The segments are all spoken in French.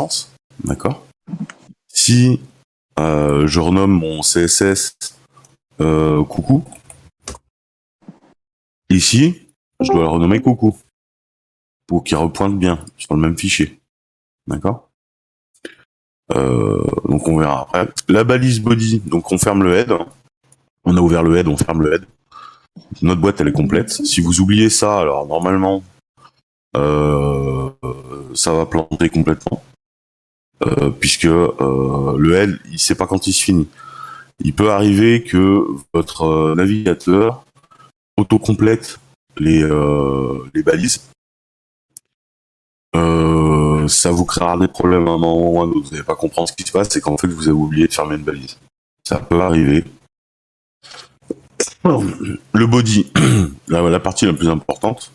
sens, d'accord? Si je renomme mon CSS coucou, ici, je dois le renommer coucou pour qu'il repointe bien sur le même fichier, d'accord? Donc on verra après. La balise body, donc on ferme le head. On a ouvert le head, on ferme le head. Notre boîte elle est complète. Si vous oubliez ça, alors normalement ça va planter complètement, puisque le head il sait pas quand il se finit. Il peut arriver que votre navigateur auto-complète les balises. Ça vous créera des problèmes à un moment ou à un autre. Vous n'allez pas comprendre ce qui se passe, c'est qu'en fait vous avez oublié de fermer une balise. Ça peut arriver. Le body, la partie la plus importante,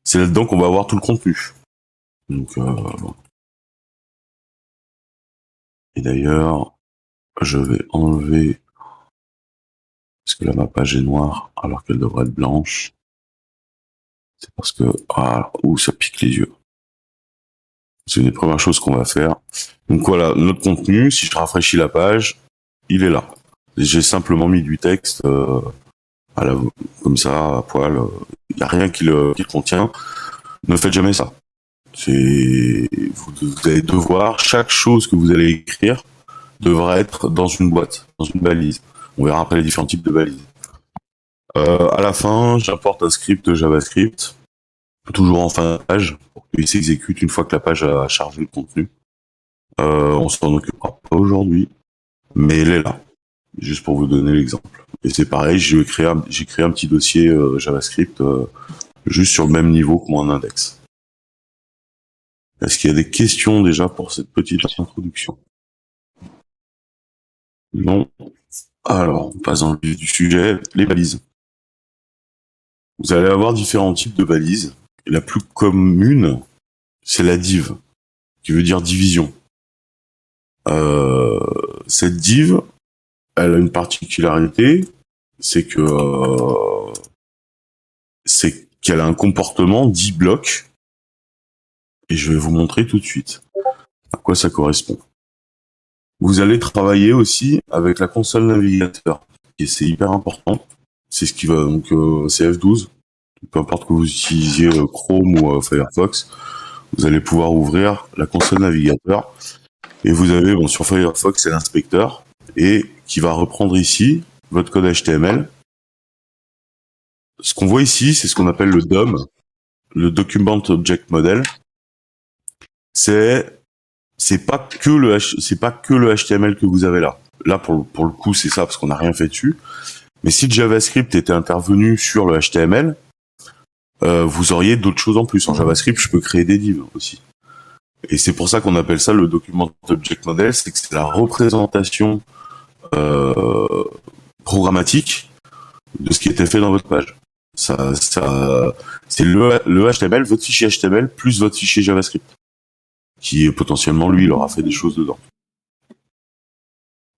c'est là-dedans qu'on va avoir tout le contenu. Donc, et d'ailleurs, je vais enlever, parce que là ma page est noire alors qu'elle devrait être blanche. C'est parce que ça pique les yeux. C'est une des premières choses qu'on va faire. Donc voilà, notre contenu, si je rafraîchis la page, il est là. J'ai simplement mis du texte comme ça, à poil. Il n'y a rien qui le contient. Ne faites jamais ça. Vous allez devoir, chaque chose que vous allez écrire devra être dans une boîte, dans une balise. On verra après les différents types de balises. À la fin, j'importe un script JavaScript, toujours en fin de page, pour qu'il s'exécute une fois que la page a chargé le contenu. On s'en occupera pas aujourd'hui, mais elle est là, juste pour vous donner l'exemple. Et c'est pareil, j'ai créé un petit dossier JavaScript juste sur le même niveau que mon index. Est-ce qu'il y a des questions déjà pour cette petite introduction? Non. Alors, on passe dans le vif du sujet, les balises. Vous allez avoir différents types de balises. Et la plus commune, c'est la div, qui veut dire division. Cette div, elle a une particularité, c'est qu'elle a un comportement 10 blocs, et je vais vous montrer tout de suite à quoi ça correspond. Vous allez travailler aussi avec la console navigateur, et c'est hyper important. C'est ce qui va donc c'est F12. Peu importe que vous utilisiez Chrome ou Firefox, vous allez pouvoir ouvrir la console navigateur. Et vous avez sur Firefox c'est l'inspecteur et qui va reprendre ici votre code HTML. Ce qu'on voit ici, c'est ce qu'on appelle le DOM, le Document Object Model. C'est pas que le HTML que vous avez là. Là pour le coup c'est ça parce qu'on n'a rien fait dessus. Mais si le JavaScript était intervenu sur le HTML, vous auriez d'autres choses en plus. En JavaScript, je peux créer des divs aussi. Et c'est pour ça qu'on appelle ça le Document Object Model, c'est que c'est la représentation programmatique de ce qui était fait dans votre page. C'est le HTML, votre fichier HTML plus votre fichier JavaScript, qui potentiellement lui, il aura fait des choses dedans.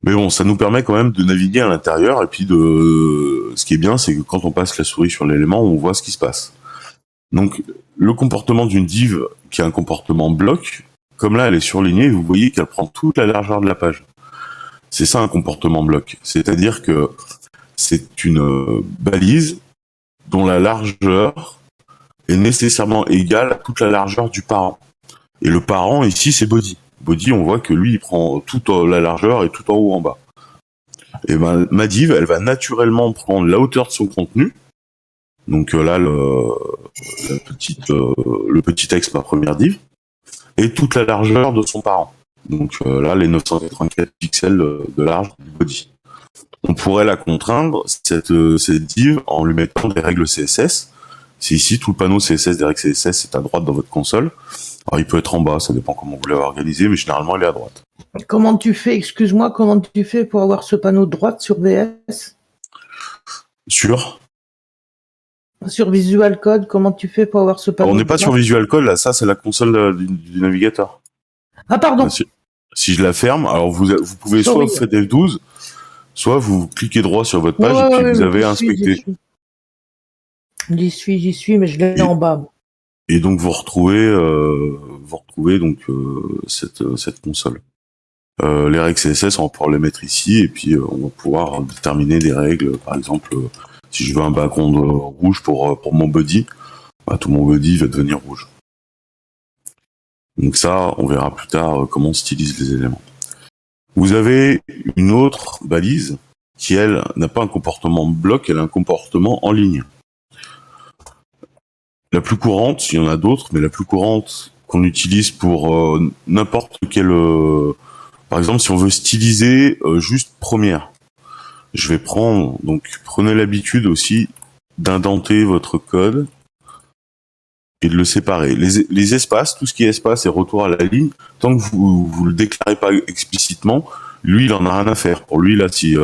Mais bon, ça nous permet quand même de naviguer à l'intérieur, et puis ce qui est bien, c'est que quand on passe la souris sur l'élément, on voit ce qui se passe. Donc, le comportement d'une div qui a un comportement bloc, comme là, elle est surlignée, vous voyez qu'elle prend toute la largeur de la page. C'est ça un comportement bloc. C'est-à-dire que c'est une balise dont la largeur est nécessairement égale à toute la largeur du parent. Et le parent, ici, c'est body. Body, on voit que lui, il prend toute la largeur et tout en haut, en bas. Et ben, ma div, elle va naturellement prendre la hauteur de son contenu. Donc là, le petit texte, ma première div, et toute la largeur de son parent. Donc là, les 984 pixels de large du body. On pourrait la contraindre, cette div, en lui mettant des règles CSS. C'est ici, tout le panneau CSS des règles CSS est à droite dans votre console. Alors il peut être en bas, ça dépend comment vous l'avez organisé, mais généralement il est à droite. Comment tu fais pour avoir ce panneau de droite sur VS? Sur Visual Code, comment tu fais pour avoir ce panneau? On n'est pas sur Visual Code, là, ça c'est la console du navigateur. Ah pardon. Si je la ferme, alors vous pouvez soit vous faites F12, soit vous cliquez droit sur votre page et puis vous avez inspecté. J'y suis, mais je l'ai en bas. Et donc vous retrouvez donc cette console. Les règles CSS, on va pouvoir les mettre ici, et puis on va pouvoir déterminer des règles. Par exemple, si je veux un background rouge pour mon body, bah, tout mon body va devenir rouge. Donc ça, on verra plus tard comment on stylise les éléments. Vous avez une autre balise qui, elle, n'a pas un comportement bloc, elle a un comportement en ligne. La plus courante, il y en a d'autres, mais la plus courante qu'on utilise pour n'importe quel... par exemple, si on veut styliser juste première, je vais prendre... Donc, prenez l'habitude aussi d'indenter votre code et de le séparer. Les espaces, tout ce qui est espace et retour à la ligne, tant que vous le déclarez pas explicitement, lui, il en a rien à faire. Pour lui, là, si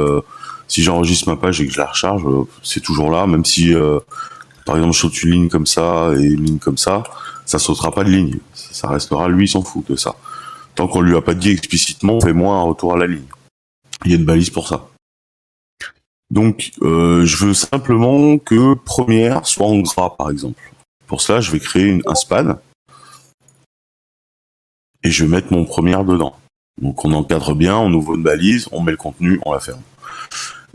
j'enregistre ma page et que je la recharge, c'est toujours là, même si, par exemple, je saute une ligne comme ça et une ligne comme ça sautera pas de ligne. Ça restera, lui, il s'en fout de ça. Tant qu'on lui a pas dit explicitement, fais-moi un retour à la ligne. Il y a une balise pour ça. Donc, je veux simplement que première soit en gras, par exemple. Pour cela, je vais créer un span et je vais mettre mon première dedans. Donc, on encadre bien, on ouvre une balise, on met le contenu, on la ferme.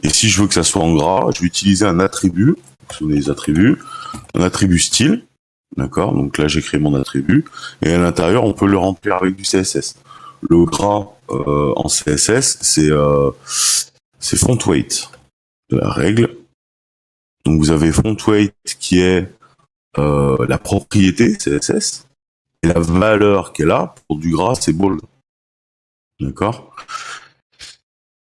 Et si je veux que ça soit en gras, je vais utiliser un attribut, les attributs, un attribut style, d'accord. Donc là, j'ai créé mon attribut et à l'intérieur, on peut le remplir avec du CSS. Le gras en CSS, c'est font weight de la règle. Donc vous avez font weight qui est la propriété CSS et la valeur qu'elle a pour du gras, c'est bold. D'accord.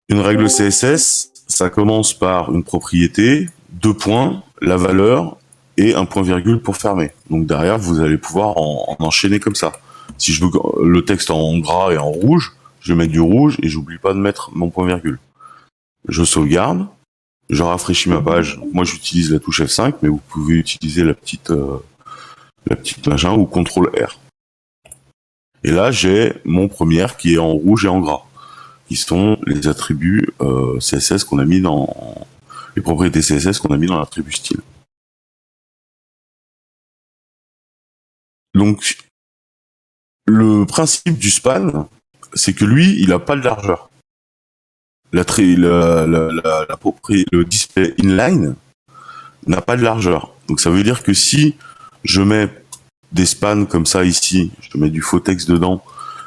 Une règle CSS, ça commence par une propriété, 2 points, la valeur et un point virgule pour fermer. Donc derrière, vous allez pouvoir en enchaîner comme ça. Si je veux le texte en gras et en rouge, je vais mettre du rouge et j'oublie pas de mettre mon point virgule. Je sauvegarde, je rafraîchis ma page. Moi, j'utilise la touche F5, mais vous pouvez utiliser la petite machin ou CTRL R. Et là, j'ai mon première qui est en rouge et en gras, qui sont les attributs CSS qu'on a mis dans les propriétés CSS qu'on a mis dans l'attribut style. Donc, le principe du span, c'est que lui, il a pas de largeur. Le display inline n'a pas de largeur. Donc ça veut dire que si je mets des spans comme ça ici, je mets du faux texte dedans,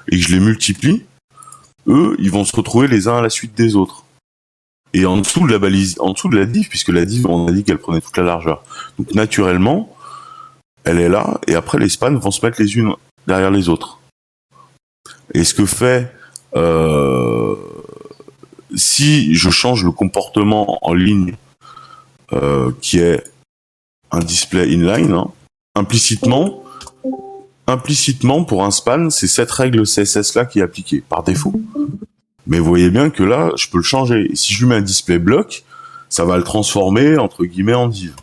et que je les multiplie, eux, ils vont se retrouver les uns à la suite des autres. Et en dessous de la balise, en dessous de la div, puisque la div, on a dit qu'elle prenait toute la largeur. Donc naturellement, elle est là, et après les spans vont se mettre les unes derrière les autres. Et ce que fait, si je change le comportement en ligne, qui est un display inline, hein, implicitement, pour un span, c'est cette règle CSS là qui est appliquée par défaut. Mais vous voyez bien que là, je peux le changer. Et si je lui mets un display bloc, ça va le transformer entre guillemets en div.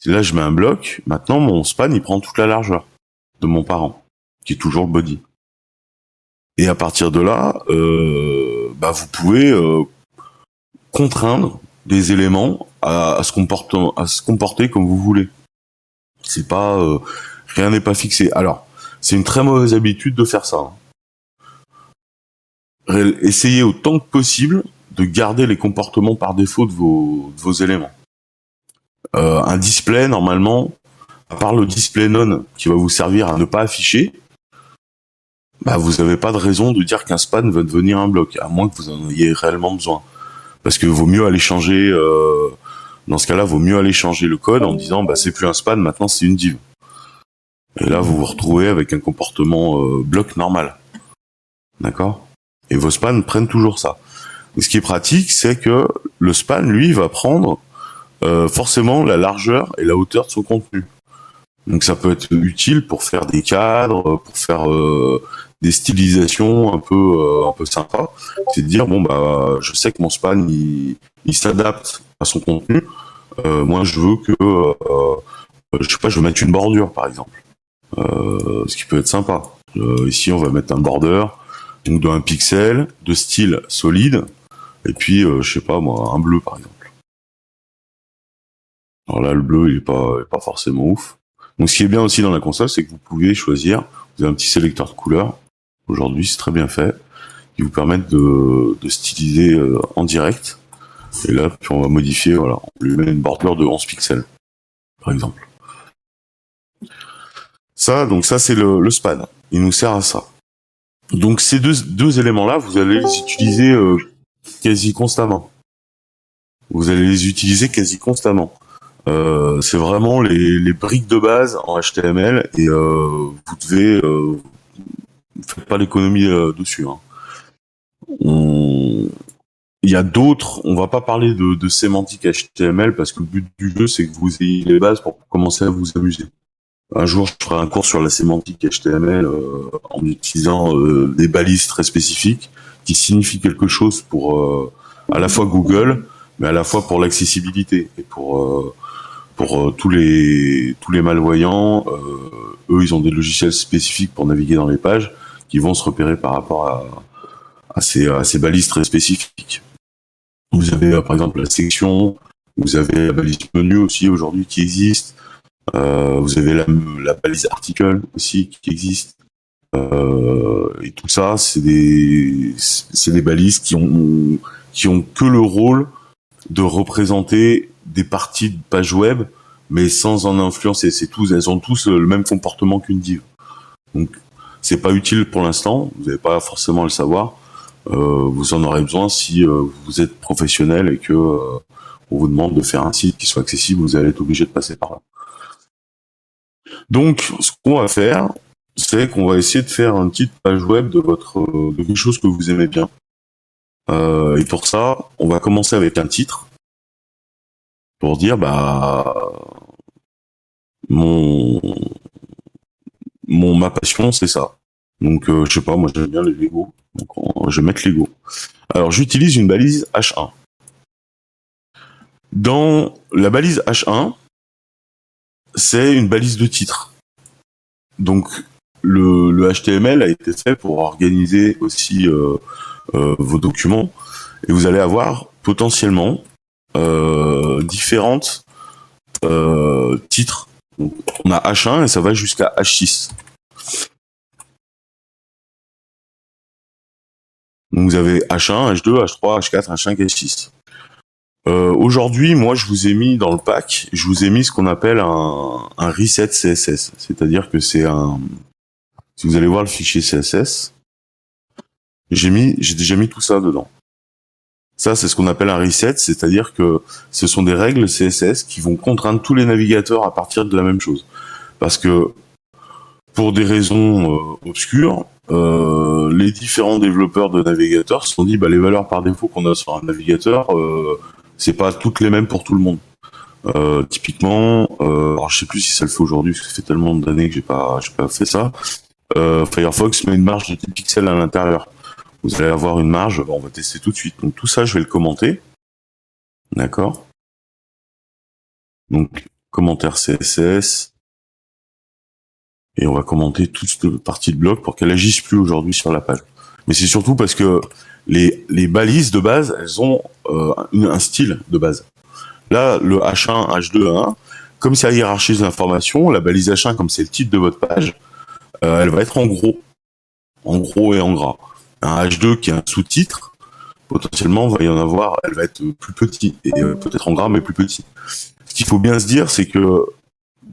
Si là je mets un bloc, maintenant mon span il prend toute la largeur de mon parent, qui est toujours le body. Et à partir de là, vous pouvez contraindre des éléments à se comporter comme vous voulez. C'est pas rien n'est pas fixé. Alors, c'est une très mauvaise habitude de faire ça. Essayez autant que possible de garder les comportements par défaut de vos éléments. Un display, normalement, à part le display none qui va vous servir à ne pas afficher, vous n'avez pas de raison de dire qu'un span va devenir un bloc, à moins que vous en ayez réellement besoin. Parce que vaut mieux aller changer, dans ce cas-là, vaut mieux aller changer le code en disant c'est plus un span, maintenant c'est une div. Et là, vous vous retrouvez avec un comportement bloc normal. D'accord ? Et vos spans prennent toujours ça. Et ce qui est pratique, c'est que le span, lui, va prendre forcément la largeur et la hauteur de son contenu. Donc ça peut être utile pour faire des cadres, pour faire des stylisations un peu sympas. C'est de dire je sais que mon span il s'adapte à son contenu. Moi je veux que je veux mettre une bordure par exemple. Ce qui peut être sympa. Ici on va mettre un border donc de 1 pixel, de style solide, et puis un bleu par exemple. Alors là le bleu il est pas forcément ouf. Donc, ce qui est bien aussi dans la console, c'est que vous pouvez choisir, vous avez un petit sélecteur de couleurs. Aujourd'hui, c'est très bien fait, qui vous permettent de styliser en direct. Et là, puis on va modifier, voilà, on lui met une bordure de 11 pixels, par exemple. Ça, donc ça, c'est le SPAD. Il nous sert à ça. Donc ces deux éléments-là, vous allez les utiliser quasi constamment. Vous allez les utiliser quasi constamment. C'est vraiment les briques de base en HTML et vous devez faites pas l'économie dessus. Hein. Il y a d'autres, on va pas parler de sémantique HTML parce que le but du jeu c'est que vous ayez les bases pour commencer à vous amuser. Un jour, je ferai un cours sur la sémantique HTML en utilisant des balises très spécifiques qui signifient quelque chose pour à la fois Google, mais à la fois pour l'accessibilité et pour tous les malvoyants. Eux, ils ont des logiciels spécifiques pour naviguer dans les pages qui vont se repérer par rapport à ces balises très spécifiques. Vous avez par exemple la section, vous avez la balise menu aussi aujourd'hui qui existe. Vous avez la balise article aussi qui existe. Et tout ça, c'est des balises qui ont que le rôle de représenter des parties de page web, mais sans en influencer. Elles ont tous le même comportement qu'une div. Donc, c'est pas utile pour l'instant. Vous n'avez pas forcément à le savoir. Vous en aurez besoin si vous êtes professionnel et que on vous demande de faire un site qui soit accessible. Vous allez être obligé de passer par là. Donc, ce qu'on va faire, c'est qu'on va essayer de faire une petite page web de quelque chose que vous aimez bien. Et pour ça, on va commencer avec un titre pour dire, ma passion, c'est ça. Donc, je sais pas, moi j'aime bien les Lego, donc je vais mettre Lego. Alors, j'utilise une balise H1. Dans la balise H1, c'est une balise de titre. Donc, le HTML a été fait pour organiser aussi vos documents, et vous allez avoir potentiellement différentes titres. Donc, on a H1 et ça va jusqu'à H6. Donc vous avez H1, H2, H3, H4, H5, H6. Aujourd'hui, moi, je vous ai mis dans le pack, je vous ai mis ce qu'on appelle un reset CSS. C'est-à-dire que c'est si vous allez voir le fichier CSS, j'ai déjà mis tout ça dedans. Ça, c'est ce qu'on appelle un reset, c'est-à-dire que ce sont des règles CSS qui vont contraindre tous les navigateurs à partir de la même chose. Parce que, pour des raisons obscures, les différents développeurs de navigateurs se sont dit, les valeurs par défaut qu'on a sur un navigateur, c'est pas toutes les mêmes pour tout le monde. Typiquement, alors je sais plus si ça le fait aujourd'hui, parce que ça fait tellement d'années que j'ai pas fait ça. Firefox met une marge de 10 pixels à l'intérieur. Vous allez avoir une marge, on va tester tout de suite. Donc tout ça, je vais le commenter. D'accord. Donc, commentaire CSS. Et on va commenter toute cette partie de bloc pour qu'elle agisse plus aujourd'hui sur la page. Mais c'est surtout parce que les balises de base, elles ont un style de base. Là, le H1, H2, H1, comme ça hiérarchise l'information, la balise H1, comme c'est le titre de votre page, elle va être en gros et en gras. Un H2 qui est un sous-titre, potentiellement, va y en avoir, elle va être plus petite, et peut-être en gras, mais plus petit. Ce qu'il faut bien se dire, c'est que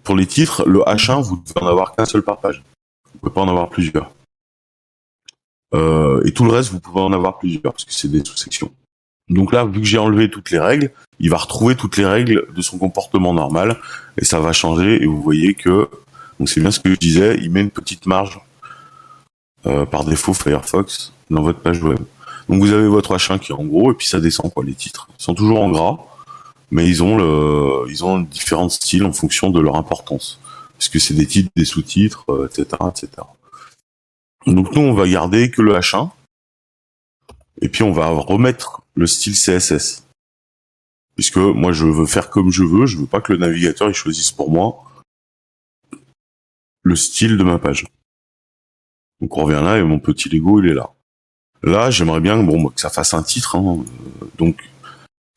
pour les titres, le H1, vous devez en avoir qu'un seul par page. Vous pouvez pas en avoir plusieurs. Et tout le reste, vous pouvez en avoir plusieurs, parce que c'est des sous-sections. Donc là, vu que j'ai enlevé toutes les règles, il va retrouver toutes les règles de son comportement normal, et ça va changer, et vous voyez que, donc c'est bien ce que je disais, il met une petite marge, par défaut Firefox, dans votre page web. Donc vous avez votre H1 qui est en gros, et puis ça descend, quoi, les titres. Ils sont toujours en gras, mais ils ont différents styles en fonction de leur importance. Parce que c'est des titres, des sous-titres, etc., etc. Donc nous, on va garder que le H1, et puis on va remettre le style CSS. Puisque moi, je veux faire comme je veux pas que le navigateur, il choisisse pour moi le style de ma page. Donc on revient là, et mon petit Lego, il est là. Là, j'aimerais bien que ça fasse un titre. Hein. Donc,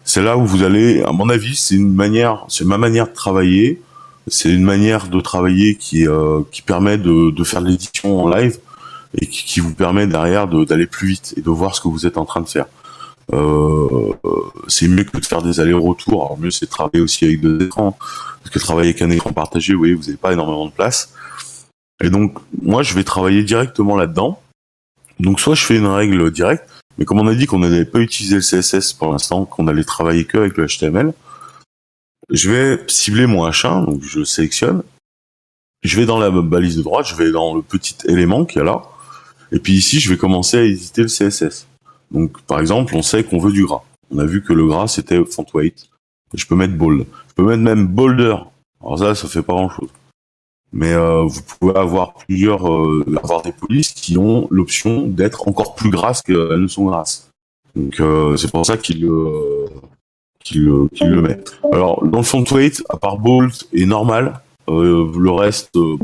c'est là où vous allez, à mon avis, c'est ma manière de travailler. C'est une manière de travailler qui permet de faire de l'édition en live et qui vous permet derrière d'aller plus vite et de voir ce que vous êtes en train de faire. C'est mieux que de faire des allers-retours. Alors mieux c'est de travailler aussi avec deux écrans, parce que travailler avec un écran partagé, vous voyez, vous n'avez pas énormément de place. Et donc moi je vais travailler directement là-dedans. Donc soit je fais une règle directe, mais comme on a dit qu'on n'allait pas utiliser le CSS pour l'instant, qu'on allait travailler que avec le HTML, je vais cibler mon H1, donc je sélectionne, je vais dans la balise de droite, je vais dans le petit élément qu'il y a là, et puis ici je vais commencer à éditer le CSS. Donc par exemple, on sait qu'on veut du gras. On a vu que le gras c'était font weight. Je peux mettre bold. Je peux mettre même bolder. Alors ça fait pas grand chose. Mais vous pouvez avoir avoir des polices qui ont l'option d'être encore plus grasses qu'elles ne sont grasses. Donc c'est pour ça qu'il le met. Alors dans le font weight, à part bold et normal, le reste vous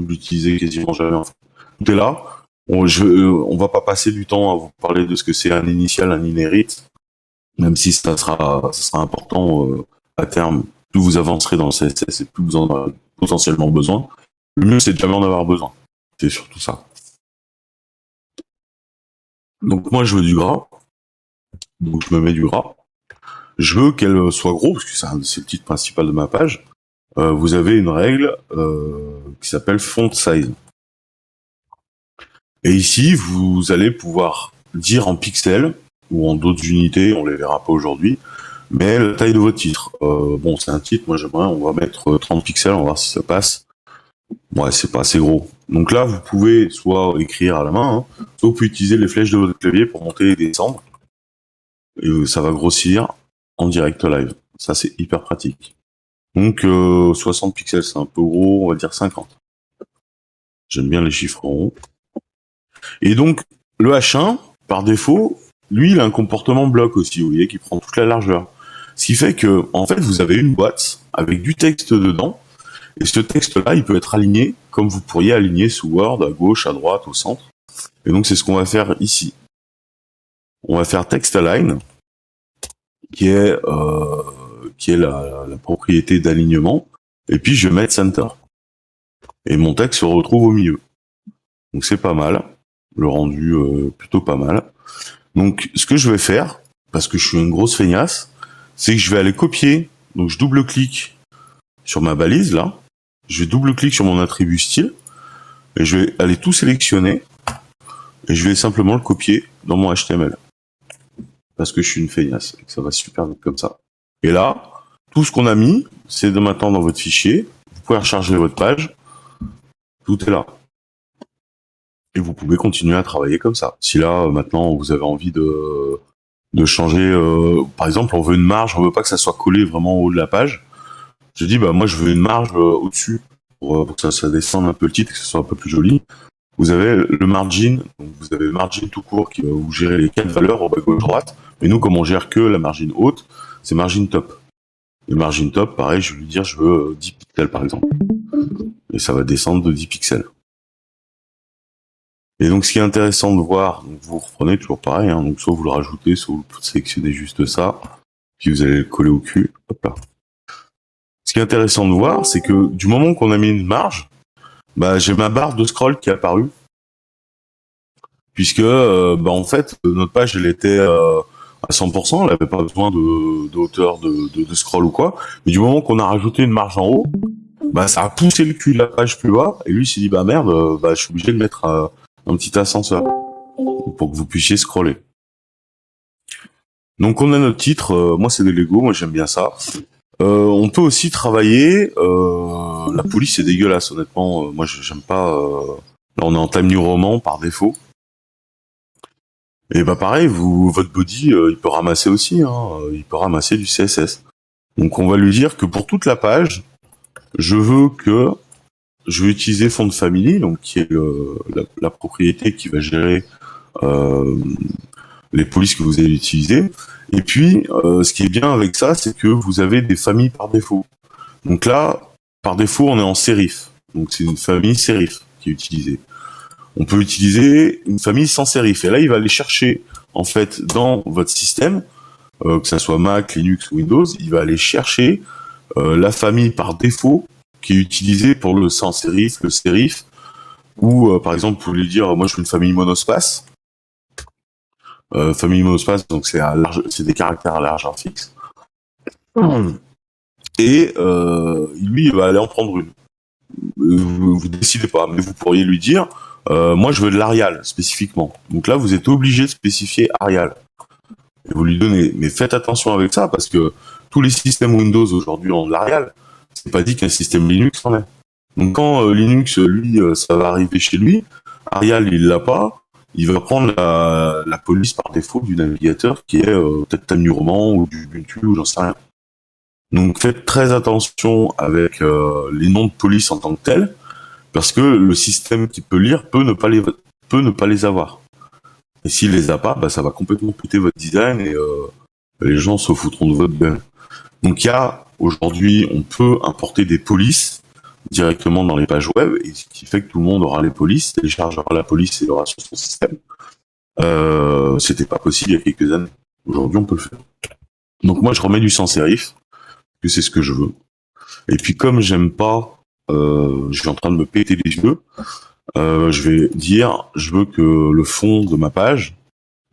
l'utilisez quasiment jamais. En fait. Tout est là. On va pas passer du temps à vous parler de ce que c'est un initial, un inherit, même si ça sera important à terme. Plus vous avancerez dans le CSS et plus vous en aurez potentiellement besoin. Le mieux, c'est de jamais en avoir besoin. C'est surtout ça. Donc moi, je veux du gras. Donc je me mets du gras. Je veux qu'elle soit gros, parce que c'est le titre principal de ma page. Vous avez une règle qui s'appelle font size. Et ici, vous allez pouvoir dire en pixels, ou en d'autres unités, on les verra pas aujourd'hui, mais la taille de votre titre. Bon, c'est un titre, moi j'aimerais, on va mettre 30 pixels, on va voir si ça passe. Ouais, c'est pas assez gros. Donc là, vous pouvez soit écrire à la main, soit vous pouvez utiliser les flèches de votre clavier pour monter et descendre. Et ça va grossir en direct live. Ça, c'est hyper pratique. Donc 60 pixels, c'est un peu gros, on va dire 50. J'aime bien les chiffres ronds. Et donc, le H1, par défaut, lui, il a un comportement bloc aussi, vous voyez, qui prend toute la largeur. Ce qui fait que, en fait, vous avez une boîte avec du texte dedans, et ce texte-là, il peut être aligné comme vous pourriez aligner sous Word, à gauche, à droite, au centre. Et donc, c'est ce qu'on va faire ici. On va faire text align, qui est la propriété d'alignement, et puis je vais mettre center. Et mon texte se retrouve au milieu. Donc, c'est pas mal. Le rendu plutôt pas mal. Donc, ce que je vais faire, parce que je suis une grosse feignasse, c'est que je vais aller copier. Donc, je double-clique sur ma balise, là. Je vais double-cliquer sur mon attribut style. Et je vais aller tout sélectionner. Et je vais simplement le copier dans mon HTML. Parce que je suis une feignasse. Et que ça va super vite comme ça. Et là, tout ce qu'on a mis, c'est de maintenant dans votre fichier. Vous pouvez recharger votre page. Tout est là. Et vous pouvez continuer à travailler comme ça. Si là, maintenant, vous avez envie de changer, par exemple, on veut une marge, on veut pas que ça soit collé vraiment au haut de la page. Je dis, bah moi, je veux une marge au-dessus pour que ça descende un peu le titre, que ce soit un peu plus joli. Vous avez le margin, donc vous avez le margin tout court qui va vous gérer les 4 valeurs au bas gauche droite. Mais nous, comme on gère que la margin haute, c'est margin top. Et margin top, pareil, je vais lui dire, je veux 10 pixels par exemple. Et ça va descendre de 10 pixels. Et donc, ce qui est intéressant de voir, donc vous reprenez toujours pareil, donc soit vous le rajoutez, soit vous sélectionnez juste ça, puis vous allez le coller au cul, hop là. Ce qui est intéressant de voir, c'est que du moment qu'on a mis une marge, bah, j'ai ma barre de scroll qui est apparue, puisque, en fait, notre page, elle était à 100%, elle n'avait pas besoin de hauteur de scroll ou quoi, mais du moment qu'on a rajouté une marge en haut, bah, ça a poussé le cul de la page plus bas, et lui, il s'est dit, bah merde, je suis obligé de mettre un petit ascenseur pour que vous puissiez scroller. Donc on a notre titre, moi c'est des Lego, moi j'aime bien ça. On peut aussi travailler, la police c'est dégueulasse honnêtement, moi j'aime pas, là on est en Time New Roman par défaut. Et bah pareil, votre body il peut ramasser aussi, il peut ramasser du CSS. Donc on va lui dire que pour toute la page, je vais utiliser font family, donc qui est la propriété qui va gérer les polices que vous allez utiliser. Et puis, ce qui est bien avec ça, c'est que vous avez des familles par défaut. Donc là, par défaut, on est en serif. Donc c'est une famille serif qui est utilisée. On peut utiliser une famille sans serif. Et là, il va aller chercher, en fait, dans votre système, que ça soit Mac, Linux ou Windows, il va aller chercher la famille par défaut qui est utilisée pour le sans sérif, le sérif, ou par exemple, vous voulez dire, moi je veux une famille monospace. Famille monospace, donc c'est des caractères à largeur fixe. Et lui, il va aller en prendre une. Vous décidez pas, mais vous pourriez lui dire, moi je veux de l'Arial spécifiquement. Donc là, vous êtes obligé de spécifier Arial. Et vous lui donnez. Mais faites attention avec ça, parce que tous les systèmes Windows aujourd'hui ont de l'Arial. C'est pas dit qu'un système Linux en est. Donc quand Linux, lui, ça va arriver chez lui, Arial, il l'a pas, il va prendre la police par défaut du navigateur qui est peut-être Time Roman ou du Ubuntu ou j'en sais rien. Donc faites très attention avec les noms de police en tant que tels, parce que le système qui peut lire peut ne pas les avoir. Et s'il les a pas, bah, ça va complètement péter votre design et les gens se foutront de votre gueule. Donc il y a aujourd'hui, on peut importer des polices directement dans les pages web, et ce qui fait que tout le monde aura les polices, téléchargera la police et l'aura sur son système. C'était pas possible il y a quelques années. Aujourd'hui, on peut le faire. Donc moi, je remets du sans sérif, que c'est ce que je veux. Et puis comme j'aime pas, je suis en train de me péter les yeux, je vais dire, je veux que le fond de ma page,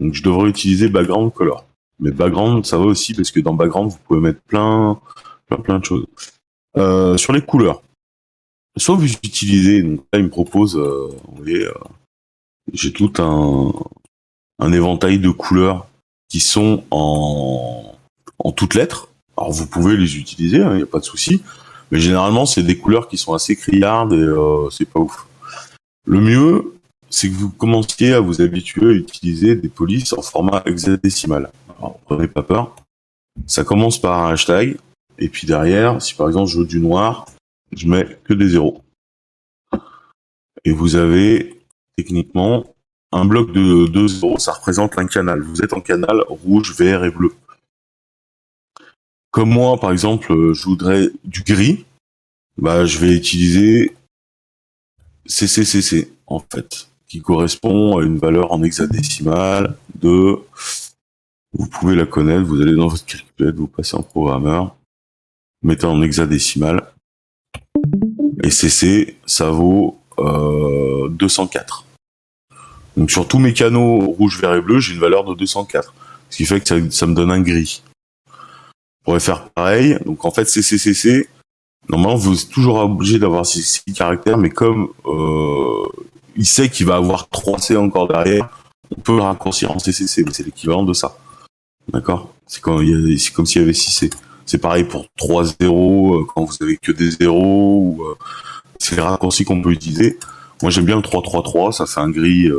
donc je devrais utiliser background color. Mais background, ça va aussi parce que dans background, vous pouvez mettre plein de choses. Sur les couleurs, soit vous utilisez, donc là il me propose, vous voyez, j'ai tout un éventail de couleurs qui sont en toutes lettres. Alors vous pouvez les utiliser, il n'y a pas de souci, mais généralement c'est des couleurs qui sont assez criardes et c'est pas ouf. Le mieux, c'est que vous commenciez à vous habituer à utiliser des polices en format hexadécimal. Alors, prenez pas peur. Ça commence par un hashtag, et puis derrière, si par exemple je veux du noir, je mets que des zéros. Et vous avez techniquement un bloc de 2 zéros, ça représente un canal. Vous êtes en canal rouge, vert et bleu. Comme moi, par exemple, je voudrais du gris, bah je vais utiliser CCCC en fait, qui correspond à une valeur en hexadécimale de, vous pouvez la connaître, vous allez dans votre calculette, vous passez en programmeur, mettez en hexadécimal, et CC, ça vaut 204. Donc sur tous mes canaux rouge, vert et bleu, j'ai une valeur de 204, ce qui fait que ça me donne un gris. On pourrait faire pareil, donc en fait CCCC, normalement vous êtes toujours obligé d'avoir 6 caractères, mais comme il sait qu'il va avoir 3 C encore derrière, on peut le raccourcir en CCC, mais c'est l'équivalent de ça. D'accord? C'est comme s'il y avait 6 C. C'est pareil pour 3 zéros, quand vous avez que des zéros, ou c'est les raccourcis qu'on peut utiliser. Moi j'aime bien le 333, ça fait un gris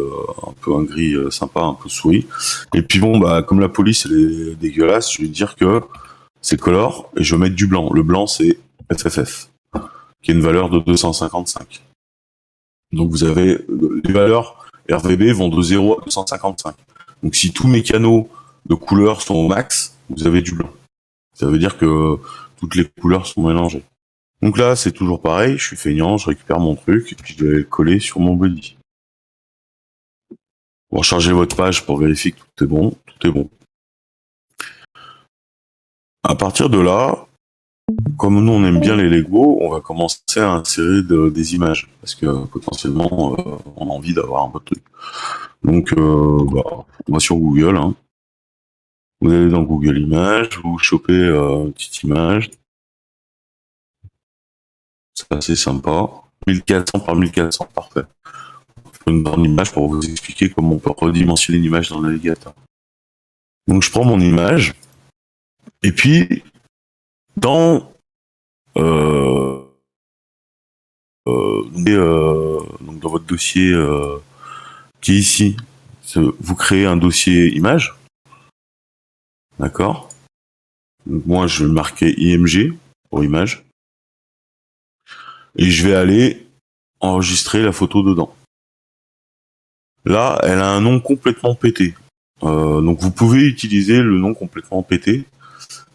sympa, un peu souris. Et puis bon, bah comme la police elle est dégueulasse, je vais dire que c'est color et je vais mettre du blanc. Le blanc c'est FFF, qui est une valeur de 255. Donc vous avez les valeurs RVB vont de 0 à 255. Donc si tous mes canaux de couleurs sont au max, vous avez du blanc. Ça veut dire que toutes les couleurs sont mélangées. Donc là, c'est toujours pareil, je suis feignant, je récupère mon truc, et puis je vais le coller sur mon body. Pour charger votre page pour vérifier que tout est bon, tout est bon. À partir de là, comme nous on aime bien les Lego, on va commencer à insérer des images, parce que potentiellement on a envie d'avoir un peu de truc. Donc on va sur Google, hein. Vous allez dans Google Images, vous chopez une petite image. C'est assez sympa. 1400 par 1400, parfait. Une grande image pour vous expliquer comment on peut redimensionner une image dans le navigateur. Donc je prends mon image, et puis dans donc dans votre dossier qui est ici, vous créez un dossier image, d'accord. Donc moi je vais marquer IMG pour image, et je vais aller enregistrer la photo dedans. Là, elle a un nom complètement pété. Donc vous pouvez utiliser le nom complètement pété.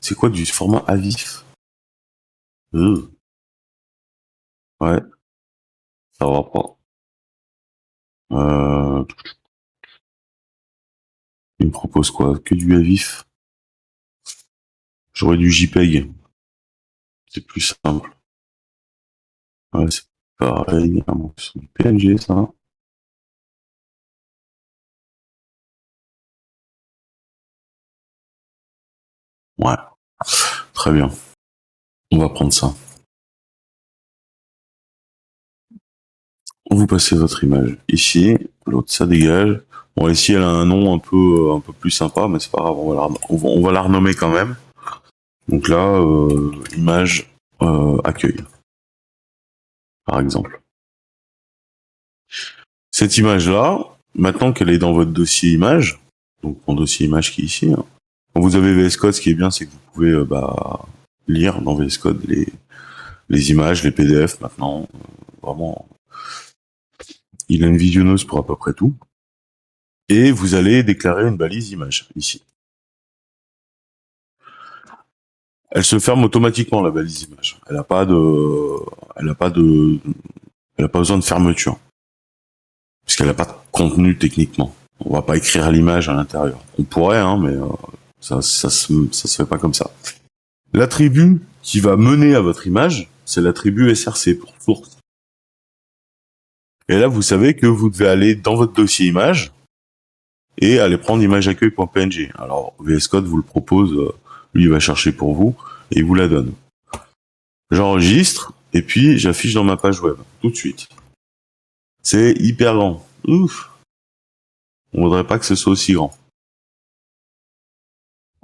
C'est quoi, du format AVIF? Ouais, ça va pas. Il me propose quoi? Que du AVIF? J'aurais du JPEG. C'est plus simple. Ouais, c'est pareil, c'est du PNG, ça. Ouais, très bien. On va prendre ça. Vous passez votre image ici, l'autre ça dégage. Bon, ici elle a un nom un peu plus sympa, mais c'est pas grave, on va la renommer quand même. Donc là, image accueil, par exemple. Cette image-là, maintenant qu'elle est dans votre dossier image, donc mon dossier image qui est ici, hein, quand vous avez VS Code, ce qui est bien, c'est que vous pouvez lire dans VS Code les images, les PDF maintenant. Vraiment, il a une visionneuse pour à peu près tout. Et vous allez déclarer une balise image ici. Elle se ferme automatiquement, la balise image. Elle n'a pas besoin de fermeture. Puisqu'elle n'a pas de contenu techniquement. On va pas écrire l'image à l'intérieur. On pourrait, hein, mais ça se fait pas comme ça. L'attribut qui va mener à votre image, c'est l'attribut src pour source. Et là, vous savez que vous devez aller dans votre dossier image et aller prendre imageaccueil.png. Alors, VS Code vous le propose, lui il va chercher pour vous et il vous la donne. J'enregistre et puis j'affiche dans ma page web tout de suite. C'est hyper grand. Ouf. On voudrait pas que ce soit aussi grand.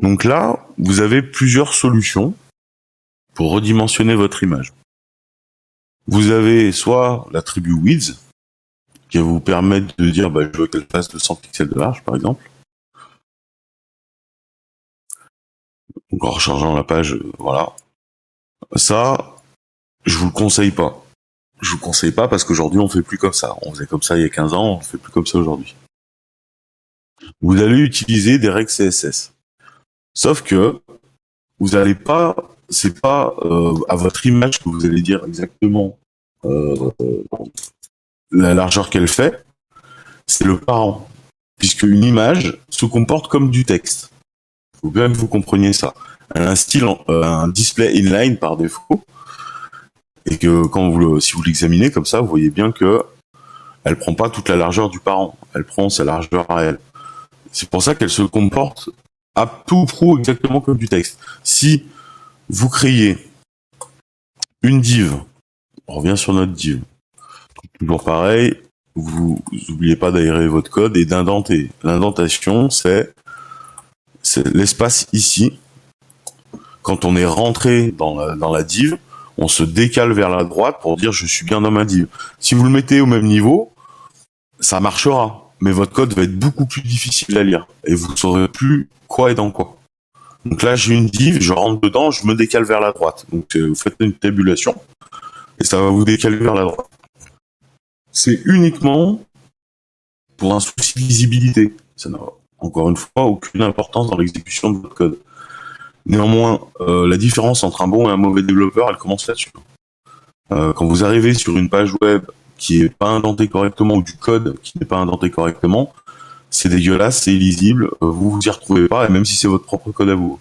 Donc là, vous avez plusieurs solutions pour redimensionner votre image. Vous avez soit l'attribut width, qui va vous permettre de dire je veux qu'elle fasse 200 pixels de large, par exemple. Donc en rechargeant la page, voilà. Ça, je vous le conseille pas. Je vous conseille pas parce qu'aujourd'hui on fait plus comme ça. On faisait comme ça il y a 15 ans, on fait plus comme ça aujourd'hui. Vous allez utiliser des règles CSS. Sauf que vous n'allez pas, c'est pas à votre image que vous allez dire exactement la largeur qu'elle fait, c'est le parent. Puisque une image se comporte comme du texte. Il faut bien que vous compreniez ça. Elle a un style, un display inline par défaut, et que si vous l'examinez comme ça, vous voyez bien que elle prend pas toute la largeur du parent. Elle prend sa largeur à elle. C'est pour ça qu'elle se comporte à tout pro exactement comme du texte. Si vous créez une div, on revient sur notre div, toujours pareil, vous n'oubliez pas d'aérer votre code et d'indenter. L'indentation, c'est l'espace ici. Quand on est rentré dans la div, on se décale vers la droite pour dire je suis bien dans ma div. Si vous le mettez au même niveau, ça marchera. Mais votre code va être beaucoup plus difficile à lire. Et vous ne saurez plus quoi est dans quoi. Donc là, j'ai une div, je rentre dedans, je me décale vers la droite. Donc vous faites une tabulation et ça va vous décaler vers la droite. C'est uniquement pour un souci de lisibilité. Ça n'a encore une fois aucune importance dans l'exécution de votre code. Néanmoins, la différence entre un bon et un mauvais développeur, elle commence là-dessus. Quand vous arrivez sur une page web qui est pas indentée correctement ou du code qui n'est pas indenté correctement, c'est dégueulasse, c'est illisible, vous vous y retrouvez pas, et même si c'est votre propre code à vous.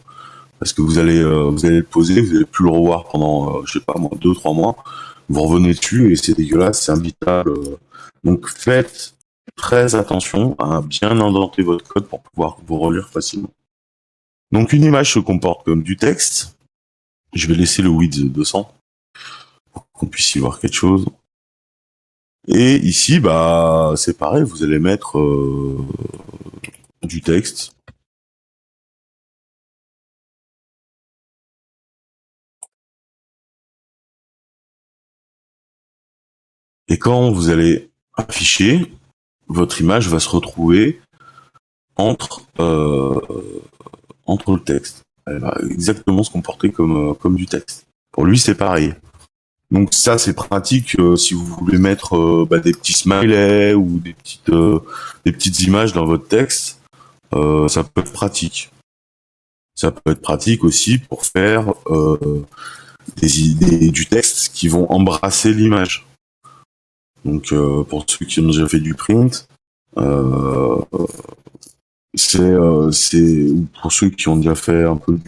Parce que vous allez le poser, vous allez plus le revoir pendant, je sais pas moi, 2-3 mois, vous revenez dessus et c'est dégueulasse, c'est imbitable. Donc faites très attention à bien indenter votre code pour pouvoir vous relire facilement. Donc une image se comporte comme du texte. Je vais laisser le width 200 pour qu'on puisse y voir quelque chose. Et ici, c'est pareil, vous allez mettre du texte. Et quand vous allez afficher, votre image va se retrouver entre le texte. Elle va exactement se comporter comme du texte. Pour lui, c'est pareil. Donc ça, c'est pratique si vous voulez mettre des petits smileys ou des petites images dans votre texte. Ça peut être pratique. Ça peut être pratique aussi pour faire du texte qui vont embrasser l'image. Donc pour ceux qui ont déjà fait du print, c'est pour ceux qui ont déjà fait un peu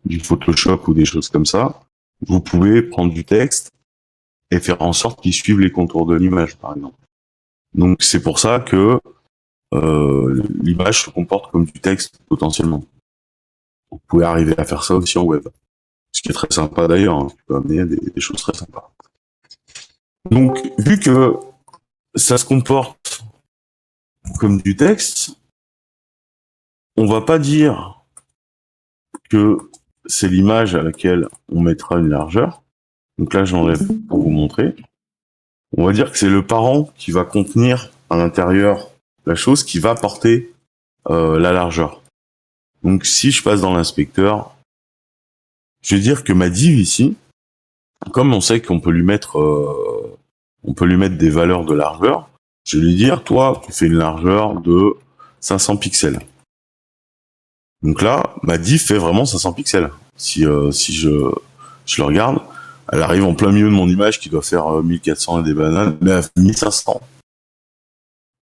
du Photoshop ou des choses comme ça, vous pouvez prendre du texte et faire en sorte qu'il suive les contours de l'image, par exemple. Donc c'est pour ça que l'image se comporte comme du texte potentiellement. Vous pouvez arriver à faire ça aussi en web. Ce qui est très sympa d'ailleurs, hein. Tu peux amener des choses très sympas. Donc, vu que ça se comporte comme du texte, on va pas dire que c'est l'image à laquelle on mettra une largeur. Donc là, j'enlève pour vous montrer. On va dire que c'est le parent qui va contenir à l'intérieur la chose qui va porter la largeur. Donc si je passe dans l'inspecteur, je vais dire que ma div ici, comme on sait qu'on peut lui mettre des valeurs de largeur, je vais lui dire, toi, tu fais une largeur de 500 pixels. Donc là, ma div fait vraiment 500 pixels. Si je le regarde, elle arrive en plein milieu de mon image qui doit faire 1400 et des bananes, mais elle fait 1500.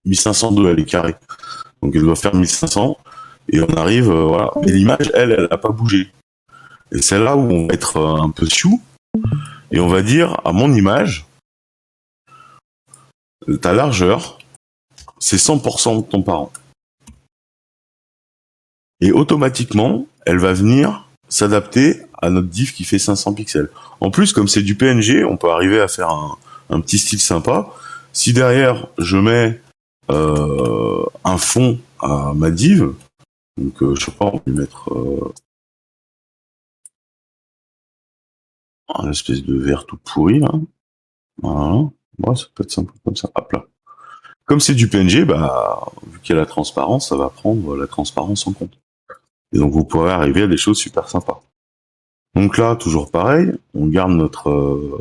1502, elle est carrée. Donc elle doit faire 1500, et on arrive, voilà. Et l'image, elle a pas bougé. Et c'est là où on va être un peu sioux, et on va dire à mon image, ta largeur, c'est 100% de ton parent. Et automatiquement, elle va venir s'adapter à notre div qui fait 500 pixels. En plus, comme c'est du PNG, on peut arriver à faire un petit style sympa. Si derrière, je mets un fond à ma div, donc je sais pas, on va lui mettre un espèce de vert tout pourri, là. Voilà. Ouais, ça peut être sympa comme ça. Hop là. Comme c'est du PNG, bah, vu qu'il y a la transparence, ça va prendre la transparence en compte. Et donc vous pourrez arriver à des choses super sympas. Donc là, toujours pareil, on garde notre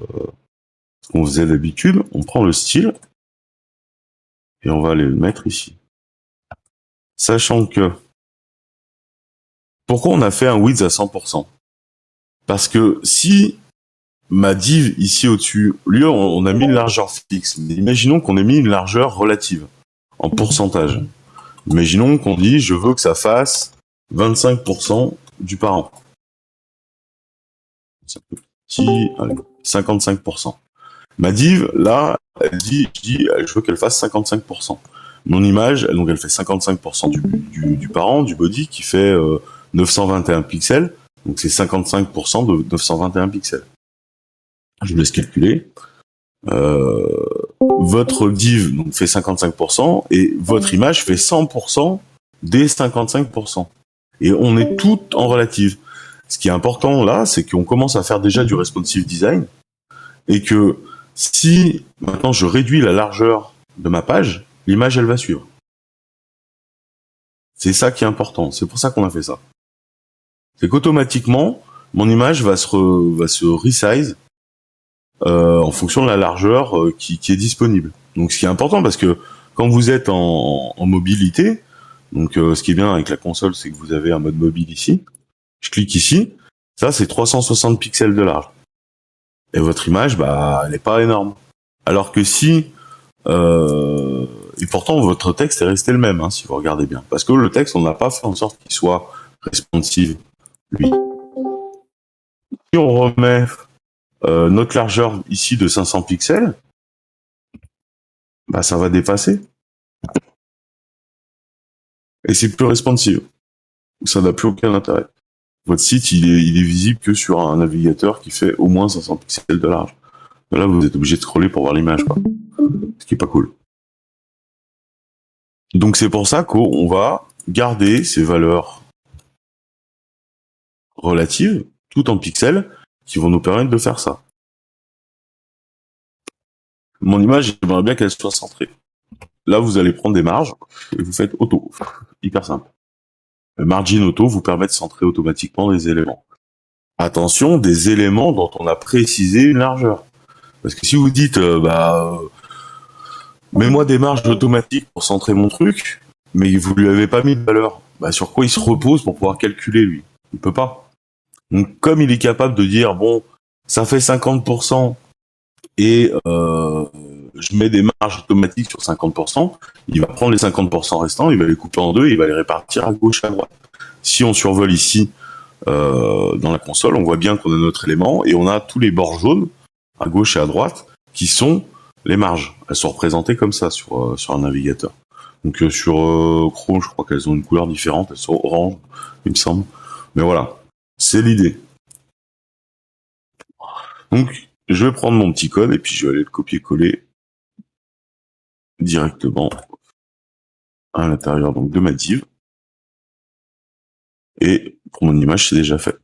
ce qu'on faisait d'habitude, on prend le style et on va aller le mettre ici. Sachant que pourquoi on a fait un width à 100%? Parce que si ma div ici au-dessus, lui on a mis une largeur fixe, mais imaginons qu'on ait mis une largeur relative en pourcentage. Imaginons qu'on dit je veux que ça fasse 25% du parent. C'est un peu petit, allez, 55%. Ma div, là, je veux qu'elle fasse 55%. Mon image, donc elle fait 55% du parent, du body, qui fait 921 pixels. Donc c'est 55% de 921 pixels. Je vous laisse calculer. Votre div donc, fait 55% et votre image fait 100% des 55%. Et on est tout en relative. Ce qui est important là, c'est qu'on commence à faire déjà du responsive design et que si maintenant je réduis la largeur de ma page, l'image elle va suivre. C'est ça qui est important. C'est pour ça qu'on a fait ça. C'est qu'automatiquement, mon image va se resize en fonction de la largeur qui est disponible. Donc ce qui est important parce que quand vous êtes en mobilité, donc ce qui est bien avec la console, c'est que vous avez un mode mobile ici. Je clique ici, ça c'est 360 pixels de large. Et votre image, bah, elle n'est pas énorme. Alors que si et pourtant votre texte est resté le même, hein, si vous regardez bien, parce que le texte, on n'a pas fait en sorte qu'il soit responsive, lui. Si on remet notre largeur ici de 500 pixels, bah ça va dépasser. Et c'est plus responsive. Ça n'a plus aucun intérêt. Votre site, il est visible que sur un navigateur qui fait au moins 500 pixels de large. Là, vous êtes obligé de scroller pour voir l'image, quoi. Ce qui est pas cool. Donc c'est pour ça qu'on va garder ces valeurs relatives, tout en pixels, qui vont nous permettre de faire ça. Mon image, j'aimerais bien qu'elle soit centrée. Là, vous allez prendre des marges et vous faites auto. Hyper simple. Le margin auto vous permet de centrer automatiquement les éléments. Attention, des éléments dont on a précisé une largeur. Parce que si vous dites, mets-moi des marges automatiques pour centrer mon truc, mais vous lui avez pas mis de valeur, bah sur quoi il se repose pour pouvoir calculer, lui? Il peut pas. Donc, comme il est capable de dire, bon, ça fait 50%, et je mets des marges automatiques sur 50%, il va prendre les 50% restants, il va les couper en deux, et il va les répartir à gauche et à droite. Si on survole ici dans la console, on voit bien qu'on a notre élément et on a tous les bords jaunes à gauche et à droite qui sont les marges. Elles sont représentées comme ça sur un navigateur. Donc sur Chrome, je crois qu'elles ont une couleur différente, elles sont orange, il me semble. Mais voilà, c'est l'idée. Donc je vais prendre mon petit code et puis je vais aller le copier-coller directement à l'intérieur donc de ma div. Et pour mon image, c'est déjà fait.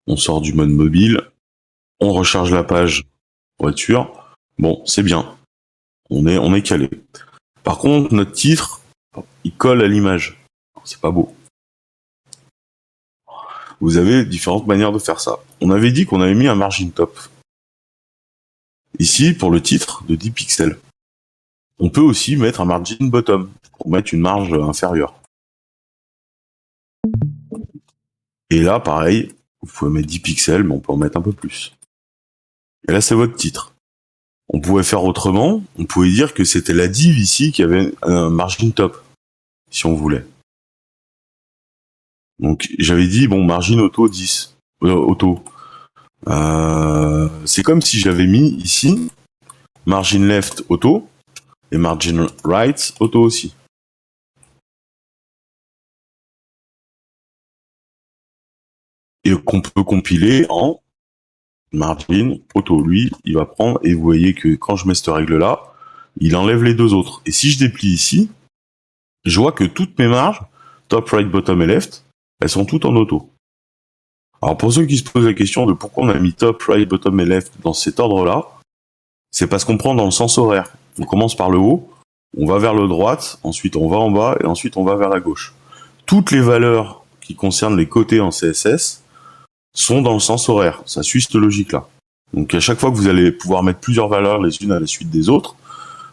On sort du mode mobile, on recharge la page voiture. Bon, c'est bien. On est calé. Par contre, notre titre, il colle à l'image. C'est pas beau. Vous avez différentes manières de faire ça. On avait dit qu'on avait mis un margin top. Ici, pour le titre, de 10 pixels. On peut aussi mettre un margin bottom, pour mettre une marge inférieure. Et là, pareil, vous pouvez mettre 10 pixels, mais on peut en mettre un peu plus. Et là, c'est votre titre. On pouvait faire autrement, on pouvait dire que c'était la div ici qui avait un margin top, si on voulait. Donc j'avais dit, bon, margin auto 10. Auto. C'est comme si j'avais mis ici, margin left auto, et margin right auto aussi. Et qu'on peut compiler en margin auto. Lui, il va prendre, et vous voyez que quand je mets cette règle-là, il enlève les deux autres. Et si je déplie ici, je vois que toutes mes marges, top, right, bottom et left, elles sont toutes en auto. Alors pour ceux qui se posent la question de pourquoi on a mis top, right, bottom et left dans cet ordre-là, c'est parce qu'on prend dans le sens horaire. On commence par le haut, on va vers le droite, ensuite on va en bas et ensuite on va vers la gauche. Toutes les valeurs qui concernent les côtés en CSS sont dans le sens horaire. Ça suit cette logique-là. Donc à chaque fois que vous allez pouvoir mettre plusieurs valeurs les unes à la suite des autres,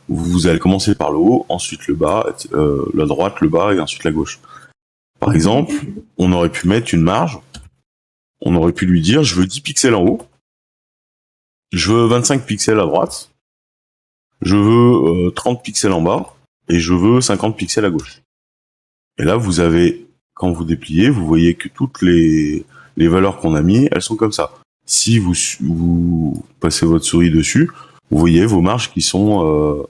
vous allez commencer par le haut, ensuite le bas, la droite, le bas et ensuite la gauche. Par exemple, on aurait pu mettre une marge, on aurait pu lui dire je veux 10 pixels en haut, je veux 25 pixels à droite, je veux 30 pixels en bas, et je veux 50 pixels à gauche. Et là, vous avez, quand vous dépliez, vous voyez que toutes les valeurs qu'on a mis, elles sont comme ça. Si vous passez votre souris dessus, vous voyez vos marges qui sont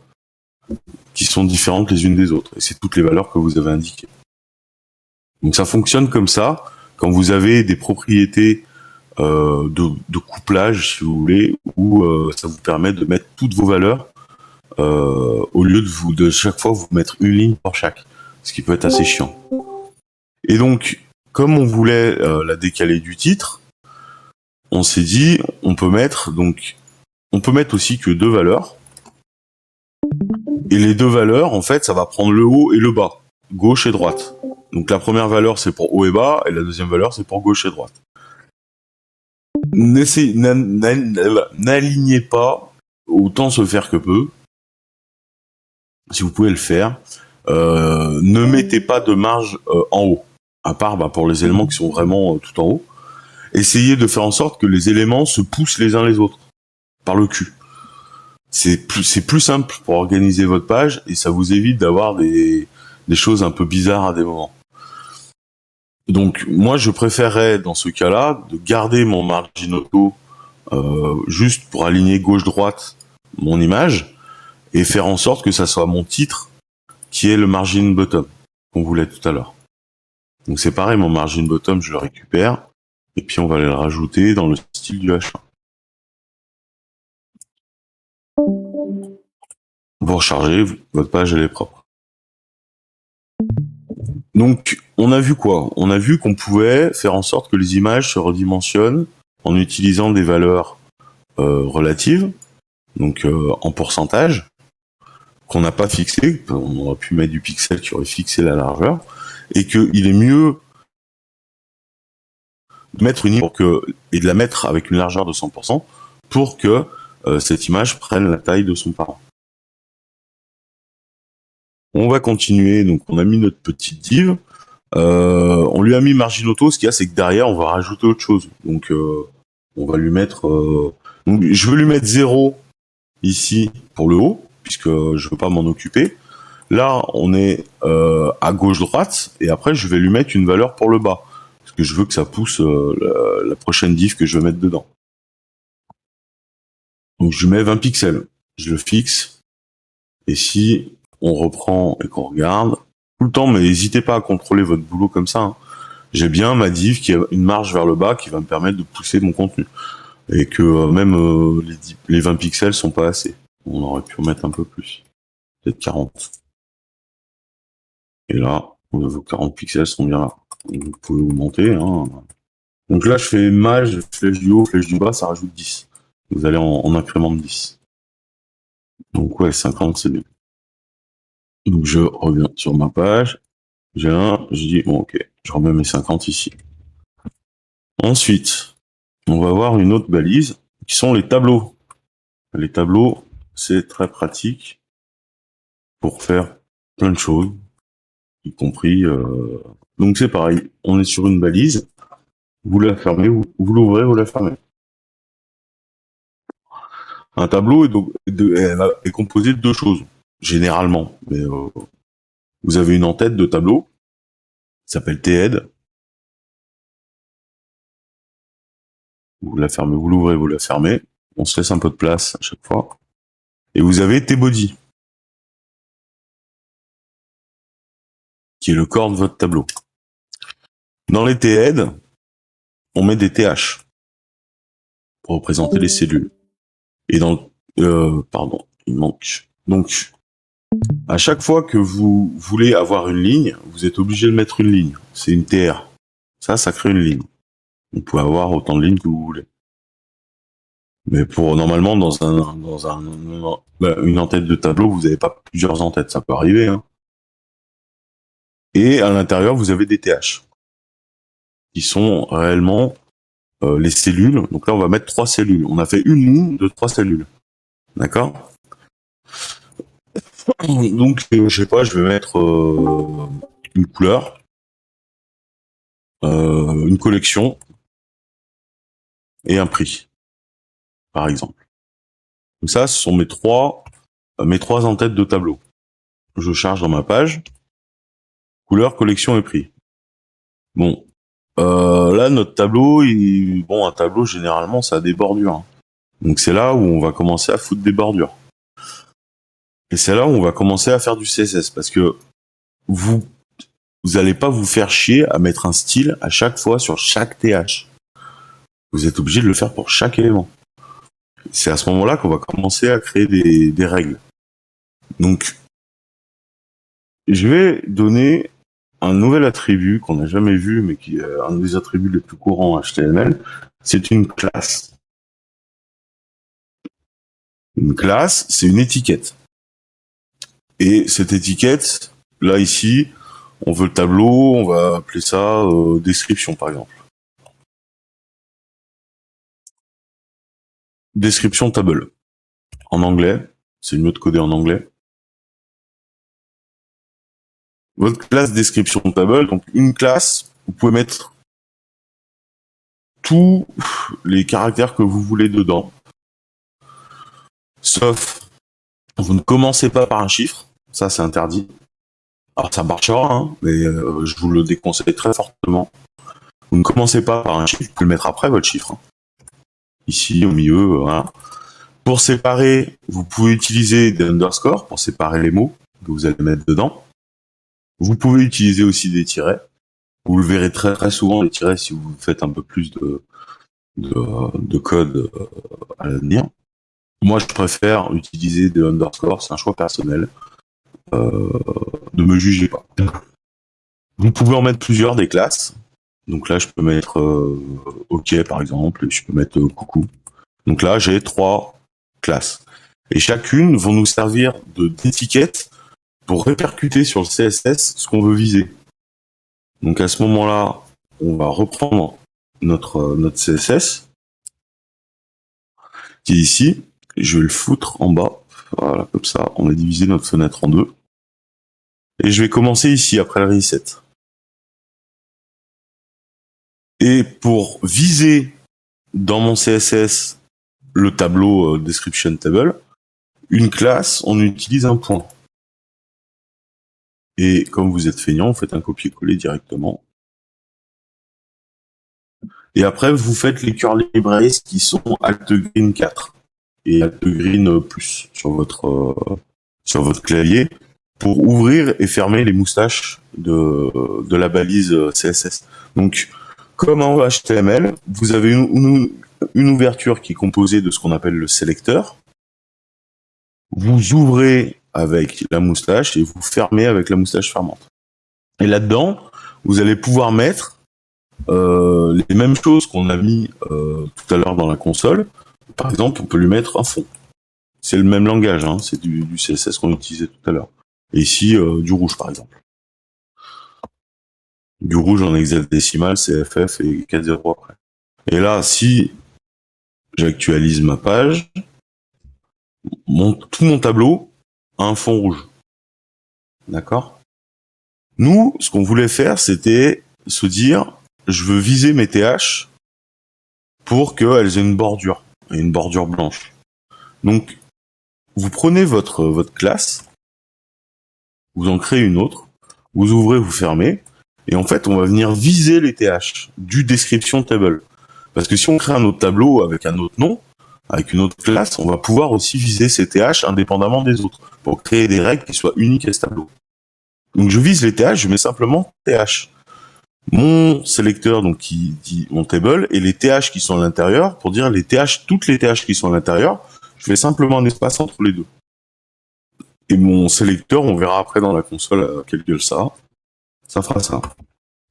différentes les unes des autres. Et c'est toutes les valeurs que vous avez indiquées. Donc ça fonctionne comme ça, quand vous avez des propriétés de couplage, si vous voulez, où ça vous permet de mettre toutes vos valeurs au lieu de chaque fois vous mettre une ligne pour chaque, ce qui peut être assez chiant. Et donc, comme on voulait la décaler du titre, on s'est dit on peut mettre aussi que deux valeurs. Et les deux valeurs, en fait, ça va prendre le haut et le bas, gauche et droite. Donc la première valeur c'est pour haut et bas, et la deuxième valeur c'est pour gauche et droite. N'alignez pas, autant se faire que peu, si vous pouvez le faire. Ne mettez pas de marge en haut, à part pour les éléments qui sont vraiment tout en haut. Essayez de faire en sorte que les éléments se poussent les uns les autres, par le cul. C'est plus simple pour organiser votre page, et ça vous évite d'avoir des choses un peu bizarres à des moments. Donc moi je préférerais dans ce cas-là de garder mon margin auto juste pour aligner gauche-droite mon image et faire en sorte que ça soit mon titre qui est le margin bottom qu'on voulait tout à l'heure. Donc c'est pareil, mon margin bottom je le récupère et puis on va le rajouter dans le style du H1. Vous rechargez, votre page elle est propre. Donc, on a vu quoi? On a vu qu'on pouvait faire en sorte que les images se redimensionnent en utilisant des valeurs relatives, donc en pourcentage, qu'on n'a pas fixé. On aurait pu mettre du pixel qui aurait fixé la largeur, et qu'il est mieux de mettre une image et de la mettre avec une largeur de 100% pour que cette image prenne la taille de son parent. On va continuer, donc on a mis notre petite div. On lui a mis margin auto, ce qu'il y a c'est que derrière on va rajouter autre chose. Donc on va lui mettre donc je veux lui mettre 0 ici pour le haut, puisque je veux pas m'en occuper. Là on est à gauche droite, et après je vais lui mettre une valeur pour le bas. Parce que je veux que ça pousse la prochaine div que je vais mettre dedans. Donc je mets 20 pixels, je le fixe, et si on reprend et qu'on regarde, tout le temps, mais n'hésitez pas à contrôler votre boulot comme ça, hein. J'ai bien ma div qui a une marge vers le bas qui va me permettre de pousser mon contenu. Et que même les 20 pixels sont pas assez. On aurait pu en mettre un peu plus. Peut-être 40. Et là, vos 40 pixels sont bien là. Vous pouvez augmenter, hein. Donc là, je fais mage, flèche du haut, flèche du bas, ça rajoute 10. Vous allez en incrément de 10. Donc ouais, 50, c'est bien. Donc je reviens sur ma page. J'ai un, je dis, bon ok, je remets mes 50 ici. Ensuite, on va voir une autre balise, qui sont les tableaux. Les tableaux, c'est très pratique pour faire plein de choses, y compris... Donc c'est pareil, on est sur une balise, vous la fermez, vous l'ouvrez, vous la fermez. Un tableau est composé de deux choses, généralement. Mais vous avez une en-tête de tableau, qui s'appelle T-head. Vous la fermez, vous l'ouvrez, vous la fermez. On se laisse un peu de place à chaque fois. Et vous avez T-body, qui est le corps de votre tableau. Dans les T-head, on met des TH pour représenter les cellules. Et dans pardon, il manque. Donc, à chaque fois que vous voulez avoir une ligne, vous êtes obligé de mettre une ligne. C'est une TR. Ça crée une ligne. Vous pouvez avoir autant de lignes que vous voulez. Mais pour normalement une en-tête de tableau, vous n'avez pas plusieurs en-têtes, ça peut arriver, hein. Et à l'intérieur, vous avez des TH qui sont réellement les cellules. Donc là, on va mettre 3 cellules. On a fait une ligne de 3 cellules. D'accord? Donc, je sais pas, je vais mettre une couleur, une collection et un prix, par exemple. Donc ça, ce sont mes trois en-têtes de tableau. Je charge dans ma page, couleur, collection et prix. Bon, là, notre tableau, un tableau, généralement, ça a des bordures, hein. Donc c'est là où on va commencer à foutre des bordures. Et c'est là où on va commencer à faire du CSS, parce que vous allez pas vous faire chier à mettre un style à chaque fois sur chaque TH. Vous êtes obligé de le faire pour chaque élément. C'est à ce moment-là qu'on va commencer à créer des règles. Donc, je vais donner un nouvel attribut qu'on n'a jamais vu, mais qui est un des attributs les plus courants en HTML. C'est une classe. Une classe, c'est une étiquette. Et cette étiquette, là, ici, on veut le tableau, on va appeler ça description, par exemple. Description table. En anglais, c'est mieux de coder en anglais. Votre classe description table, donc une classe, vous pouvez mettre tous les caractères que vous voulez dedans. Sauf, vous ne commencez pas par un chiffre, ça c'est interdit. Alors ça marchera, hein, mais je vous le déconseille très fortement. Vous ne commencez pas par un chiffre, vous pouvez le mettre après votre chiffre, hein. Ici, au milieu, voilà. Pour séparer, vous pouvez utiliser des underscores pour séparer les mots que vous allez mettre dedans. Vous pouvez utiliser aussi des tirets. Vous le verrez très très souvent, les tirets, si vous faites un peu plus de code à l'avenir. Moi, je préfère utiliser des underscores, c'est un choix personnel. Ne me jugez pas. Vous pouvez en mettre plusieurs des classes. Donc là, je peux mettre OK, par exemple, et je peux mettre coucou. Donc là, j'ai 3 classes. Et chacune vont nous servir d'étiquette pour répercuter sur le CSS ce qu'on veut viser. Donc à ce moment-là, on va reprendre notre CSS qui est ici. Je vais le foutre en bas. Voilà, comme ça, on a divisé notre fenêtre en deux. Et je vais commencer ici après le reset. Et pour viser dans mon CSS le tableau description table, une classe, on utilise un point. Et comme vous êtes feignant, vous faites un copier-coller directement. Et après, vous faites les curly braces qui sont Alt Green 4 et Alt Green plus sur votre clavier pour ouvrir et fermer les moustaches de la balise CSS. Donc, comme en HTML, vous avez une ouverture qui est composée de ce qu'on appelle le sélecteur. Vous ouvrez avec la moustache et vous fermez avec la moustache fermante. Et là-dedans, vous allez pouvoir mettre les mêmes choses qu'on a mis tout à l'heure dans la console. Par exemple, on peut lui mettre un fond. C'est le même langage, hein, c'est du CSS qu'on utilisait tout à l'heure. Et ici, du rouge, par exemple. Du rouge en hexadécimal, c'est FF et 4.0 après. Et là, si j'actualise ma page, tout mon tableau a un fond rouge. D'accord ? Nous, ce qu'on voulait faire, c'était se dire, je veux viser mes TH pour qu'elles aient une bordure blanche. Donc, vous prenez votre classe, vous en créez une autre, vous ouvrez, vous fermez, et en fait, on va venir viser les TH du description table. Parce que si on crée un autre tableau avec un autre nom, avec une autre classe, on va pouvoir aussi viser ces TH indépendamment des autres, pour créer des règles qui soient uniques à ce tableau. Donc je vise les TH, je mets simplement TH. Mon sélecteur, donc qui dit mon table, et les TH qui sont à l'intérieur, pour dire les TH, toutes les TH qui sont à l'intérieur, je fais simplement un espace entre les deux. Et mon sélecteur, on verra après dans la console à quelle gueule ça fera ça.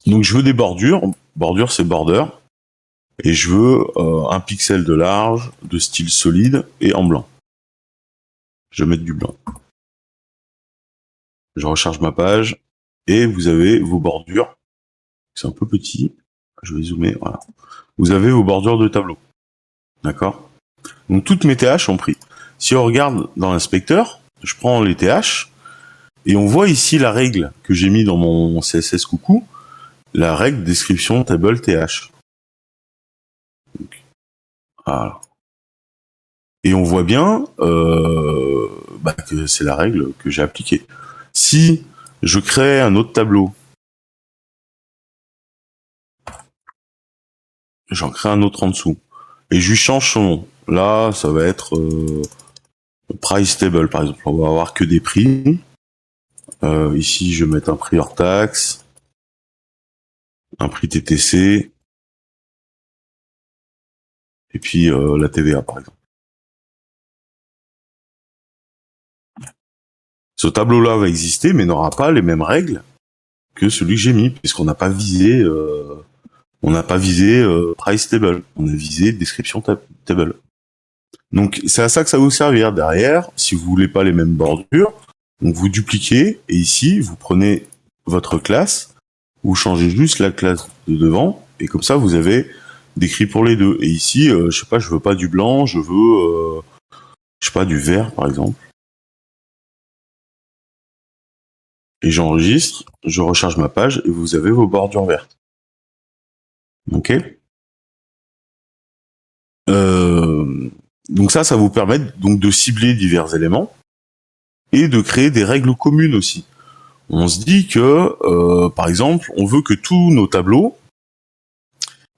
Donc je veux des bordures, bordure c'est border, et je veux un pixel de large, de style solide et en blanc. Je vais mettre du blanc. Je recharge ma page, et vous avez vos bordures. C'est un peu petit, je vais zoomer, voilà. Vous avez vos bordures de tableau. D'accord ? Donc toutes mes TH ont pris. Si on regarde dans l'inspecteur, je prends les TH, et on voit ici la règle que j'ai mis dans mon CSS coucou, la règle description table TH. Donc, voilà. Et on voit bien que c'est la règle que j'ai appliquée. Si je crée un autre tableau, j'en crée un autre en dessous, et je lui change son nom. Là, ça va être price table, par exemple. On va avoir que des prix. Ici, je vais mettre un prix hors taxe, un prix TTC, et puis la TVA, par exemple. Ce tableau-là va exister, mais n'aura pas les mêmes règles que celui que j'ai mis, puisqu'on n'a pas visé, price table, on a visé description table. Donc c'est à ça que ça va vous servir derrière. Si vous voulez pas les mêmes bordures, donc vous dupliquez et ici vous prenez votre classe, vous changez juste la classe de devant et comme ça vous avez décrit pour les deux. Et ici, je sais pas, je veux pas du blanc, je veux, je sais pas, du vert par exemple. Et j'enregistre, je recharge ma page et vous avez vos bordures vertes. Ok. Donc ça vous permet donc de cibler divers éléments et de créer des règles communes aussi. On se dit que, par exemple, on veut que tous nos tableaux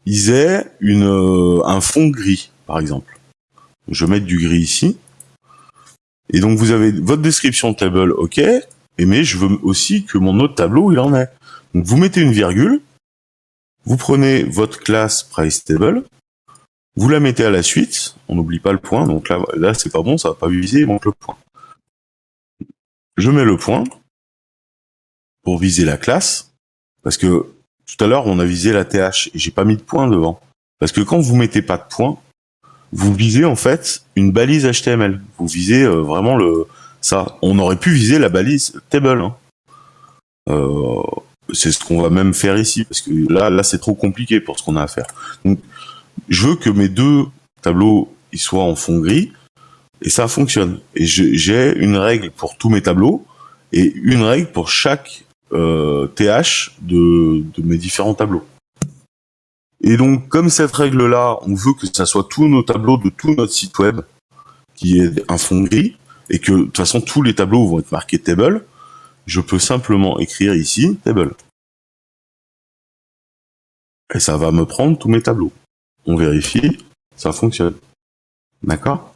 ils aient un fond gris, par exemple. Je vais mettre du gris ici. Et donc vous avez votre description de table, ok, mais je veux aussi que mon autre tableau il en ait. Donc vous mettez une virgule, vous prenez votre classe price table, vous la mettez à la suite, on n'oublie pas le point, donc là c'est pas bon, ça va pas viser, il manque le point. Je mets le point pour viser la classe, parce que tout à l'heure on a visé la TH et j'ai pas mis de point devant. Parce que quand vous mettez pas de point, vous visez en fait une balise HTML. Vous visez vraiment ça. On aurait pu viser la balise table. Hein. C'est ce qu'on va même faire ici, parce que là c'est trop compliqué pour ce qu'on a à faire. Donc je veux que mes deux tableaux ils soient en fond gris, et ça fonctionne. Et j'ai une règle pour tous mes tableaux, et une règle pour chaque TH de mes différents tableaux. Et donc, comme cette règle-là, on veut que ça soit tous nos tableaux de tout notre site web qui ait un fond gris, et que de toute façon tous les tableaux vont être marqués table, je peux simplement écrire ici table. Et ça va me prendre tous mes tableaux. On vérifie, ça fonctionne. D'accord?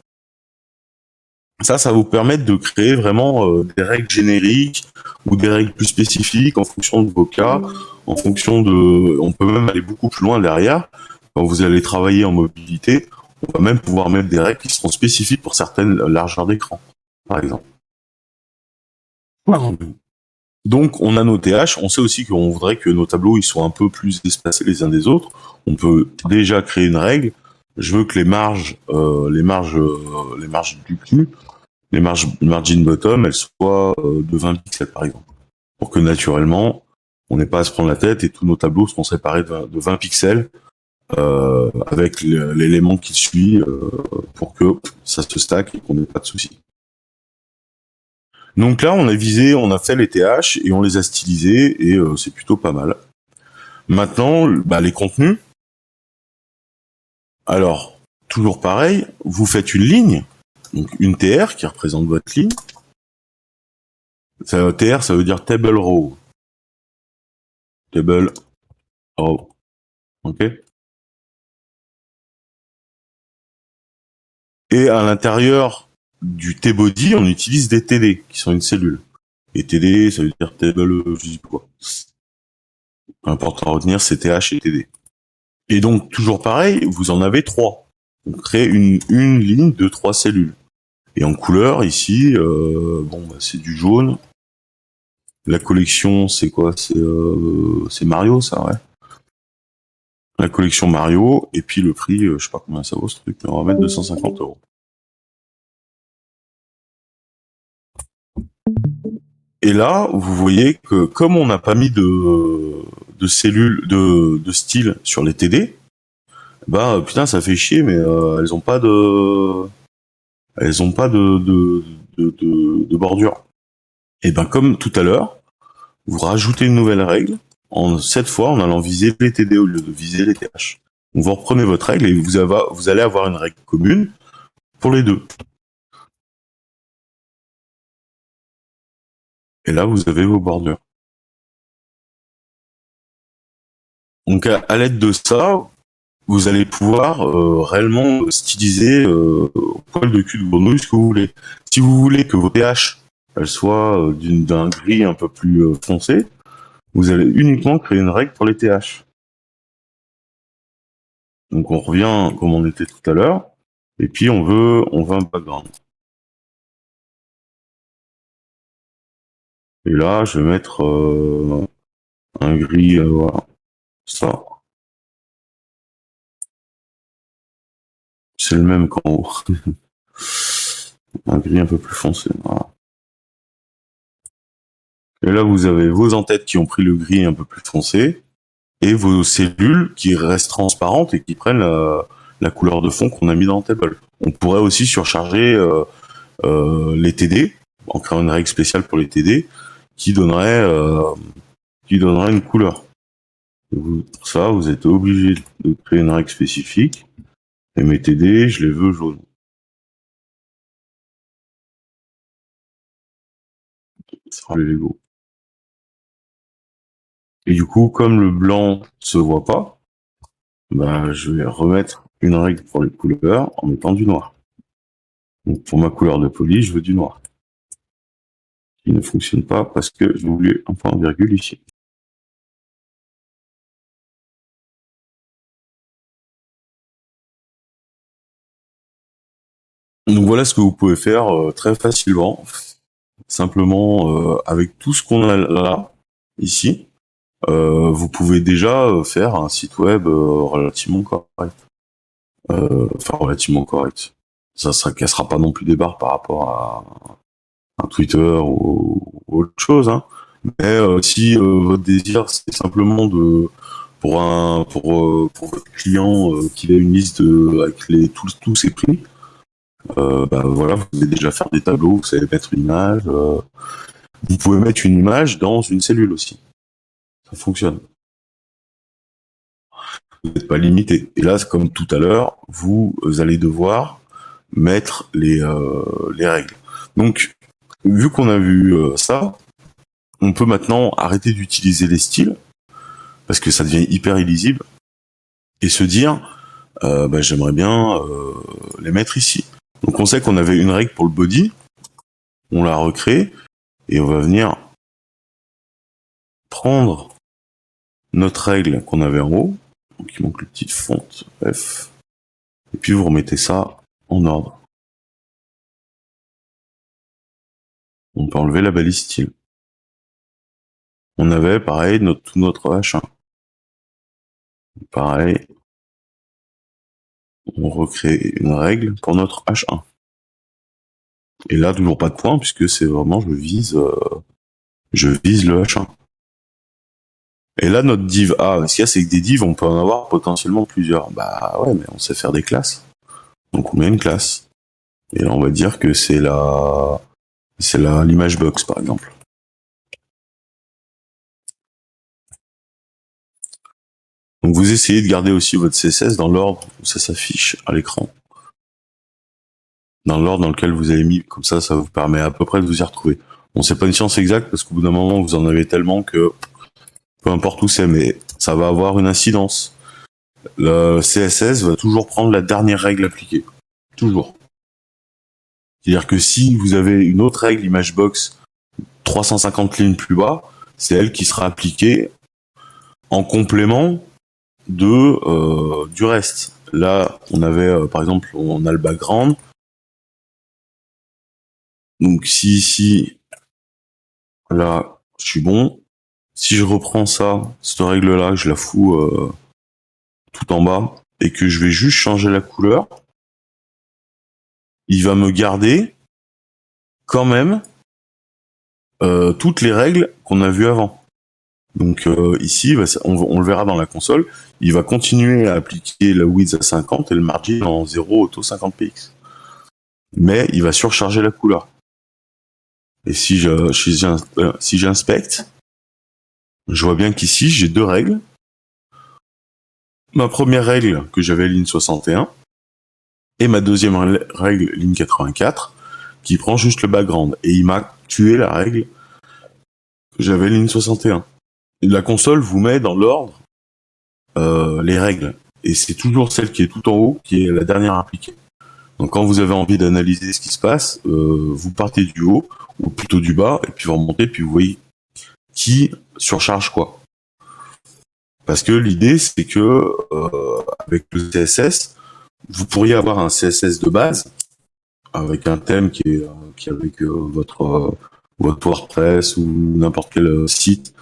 Ça vous permet de créer vraiment des règles génériques ou des règles plus spécifiques en fonction de vos cas, en fonction de... On peut même aller beaucoup plus loin derrière. Quand vous allez travailler en mobilité, on va même pouvoir mettre des règles qui seront spécifiques pour certaines largeurs d'écran, par exemple. Donc, on a nos TH. On sait aussi qu'on voudrait que nos tableaux ils soient un peu plus espacés les uns des autres. On peut déjà créer une règle. Je veux que les marges du cul, les margin bottom, elles soient de 20 pixels par exemple, pour que naturellement, on n'ait pas à se prendre la tête et tous nos tableaux seront séparés de 20 pixels avec l'élément qui suit pour que ça se stack et qu'on n'ait pas de soucis. Donc là, on a fait les TH et on les a stylisés et c'est plutôt pas mal. Maintenant, les contenus. Alors, toujours pareil, vous faites une ligne, donc une TR qui représente votre ligne. TR, ça veut dire table row. Table row. Ok. Et à l'intérieur du T-body, on utilise des TD, qui sont une cellule. Et TD, ça veut dire table, je sais pas quoi. Important à retenir, c'est TH et TD. Et donc, toujours pareil, vous en avez 3. On crée une ligne de 3 cellules. Et en couleur, ici, c'est du jaune. La collection, c'est quoi? C'est Mario, ça, ouais. La collection Mario, et puis le prix, je sais pas combien ça vaut ce truc, mais on va mettre 250 €. Et là, vous voyez que comme on n'a pas mis de cellules, de style sur les TD, putain, ça fait chier, mais elles ont pas de bordure. Et comme tout à l'heure, vous rajoutez une nouvelle règle, cette fois en allant viser les TD au lieu de viser les TH. Donc vous reprenez votre règle et vous allez avoir une règle commune pour les deux. Et là, vous avez vos bordures. Donc à l'aide de ça, vous allez pouvoir réellement styliser au poil de cul de grenouille ce que vous voulez. Si vous voulez que vos TH elles soient d'un gris un peu plus foncé, vous allez uniquement créer une règle pour les TH. Donc on revient comme on était tout à l'heure, et puis on veut un background. Et là, je vais mettre un gris, voilà, ça. C'est le même qu'en haut. Un gris un peu plus foncé, voilà. Et là, vous avez vos entêtes qui ont pris le gris un peu plus foncé, et vos cellules qui restent transparentes et qui prennent la couleur de fond qu'on a mis dans le table. On pourrait aussi surcharger les TD, en créant une règle spéciale pour les TD, qui donnerait une couleur. Pour ça, vous êtes obligé de créer une règle spécifique, et mes TD, je les veux jaunes. Ça sera les Lego. Et du coup, comme le blanc se voit pas, je vais remettre une règle pour les couleurs en mettant du noir. Donc pour ma couleur de police, je veux du noir. Qui ne fonctionne pas parce que j'ai oublié un point virgule ici. Donc voilà ce que vous pouvez faire très facilement, simplement avec tout ce qu'on a là, ici. Vous pouvez déjà faire un site web relativement correct. Relativement correct. Ça cassera pas non plus des barres par rapport à un Twitter ou autre chose, hein. Mais si votre désir c'est simplement pour votre client qu'il ait une liste avec tous ses prix, voilà, vous pouvez déjà faire des tableaux, vous savez mettre une image. Vous pouvez mettre une image dans une cellule aussi. Ça fonctionne. Vous n'êtes pas limité. Et là, comme tout à l'heure, vous allez devoir mettre les règles. Donc, vu qu'on a vu ça, on peut maintenant arrêter d'utiliser les styles, parce que ça devient hyper illisible. et se dire j'aimerais bien les mettre ici. Donc on sait qu'on avait une règle pour le body, on la recrée et on va venir prendre notre règle qu'on avait en haut, donc il manque le petit fonte F, et puis vous remettez ça en ordre. On peut enlever la balise style. On avait pareil tout notre H1. Pareil, on recrée une règle pour notre H1. Et là, toujours pas de point, puisque c'est vraiment, je vise le H1. Et là, notre div A, ce qu'il y a, c'est que des divs, on peut en avoir potentiellement plusieurs. Bah ouais, mais on sait faire des classes. Donc on met une classe. Et là, on va dire que c'est l'image box, par exemple. Donc vous essayez de garder aussi votre CSS dans l'ordre où ça s'affiche à l'écran. Dans l'ordre dans lequel vous avez mis, comme ça vous permet à peu près de vous y retrouver. Bon, c'est pas une science exacte, parce qu'au bout d'un moment, vous en avez tellement que, peu importe où c'est, mais ça va avoir une incidence. Le CSS va toujours prendre la dernière règle appliquée. Toujours. C'est-à-dire que si vous avez une autre règle ImageBox 350 lignes plus bas, c'est elle qui sera appliquée en complément du reste. Là, on avait, par exemple, on a le background. Donc si ici, là, je suis bon. Si je reprends cette règle-là, je la fous tout en bas, et que je vais juste changer la couleur, il va me garder quand même toutes les règles qu'on a vues avant. Donc ici, on le verra dans la console, il va continuer à appliquer la width à 50 et le margin en 0 auto 50 px. Mais il va surcharger la couleur. Et si j'inspecte, je vois bien qu'ici, j'ai deux règles. Ma première règle que j'avais ligne 61 et ma deuxième règle ligne 84 qui prend juste le background. Et il m'a tué la règle que j'avais ligne 61. Et la console vous met dans l'ordre les règles. Et c'est toujours celle qui est tout en haut qui est la dernière appliquée. Donc quand vous avez envie d'analyser ce qui se passe, vous partez du haut, ou plutôt du bas, et puis vous remontez, puis vous voyez qui surcharge quoi. Parce que l'idée, c'est que avec le CSS, vous pourriez avoir un CSS de base, avec un thème qui est avec votre WordPress ou n'importe quel site.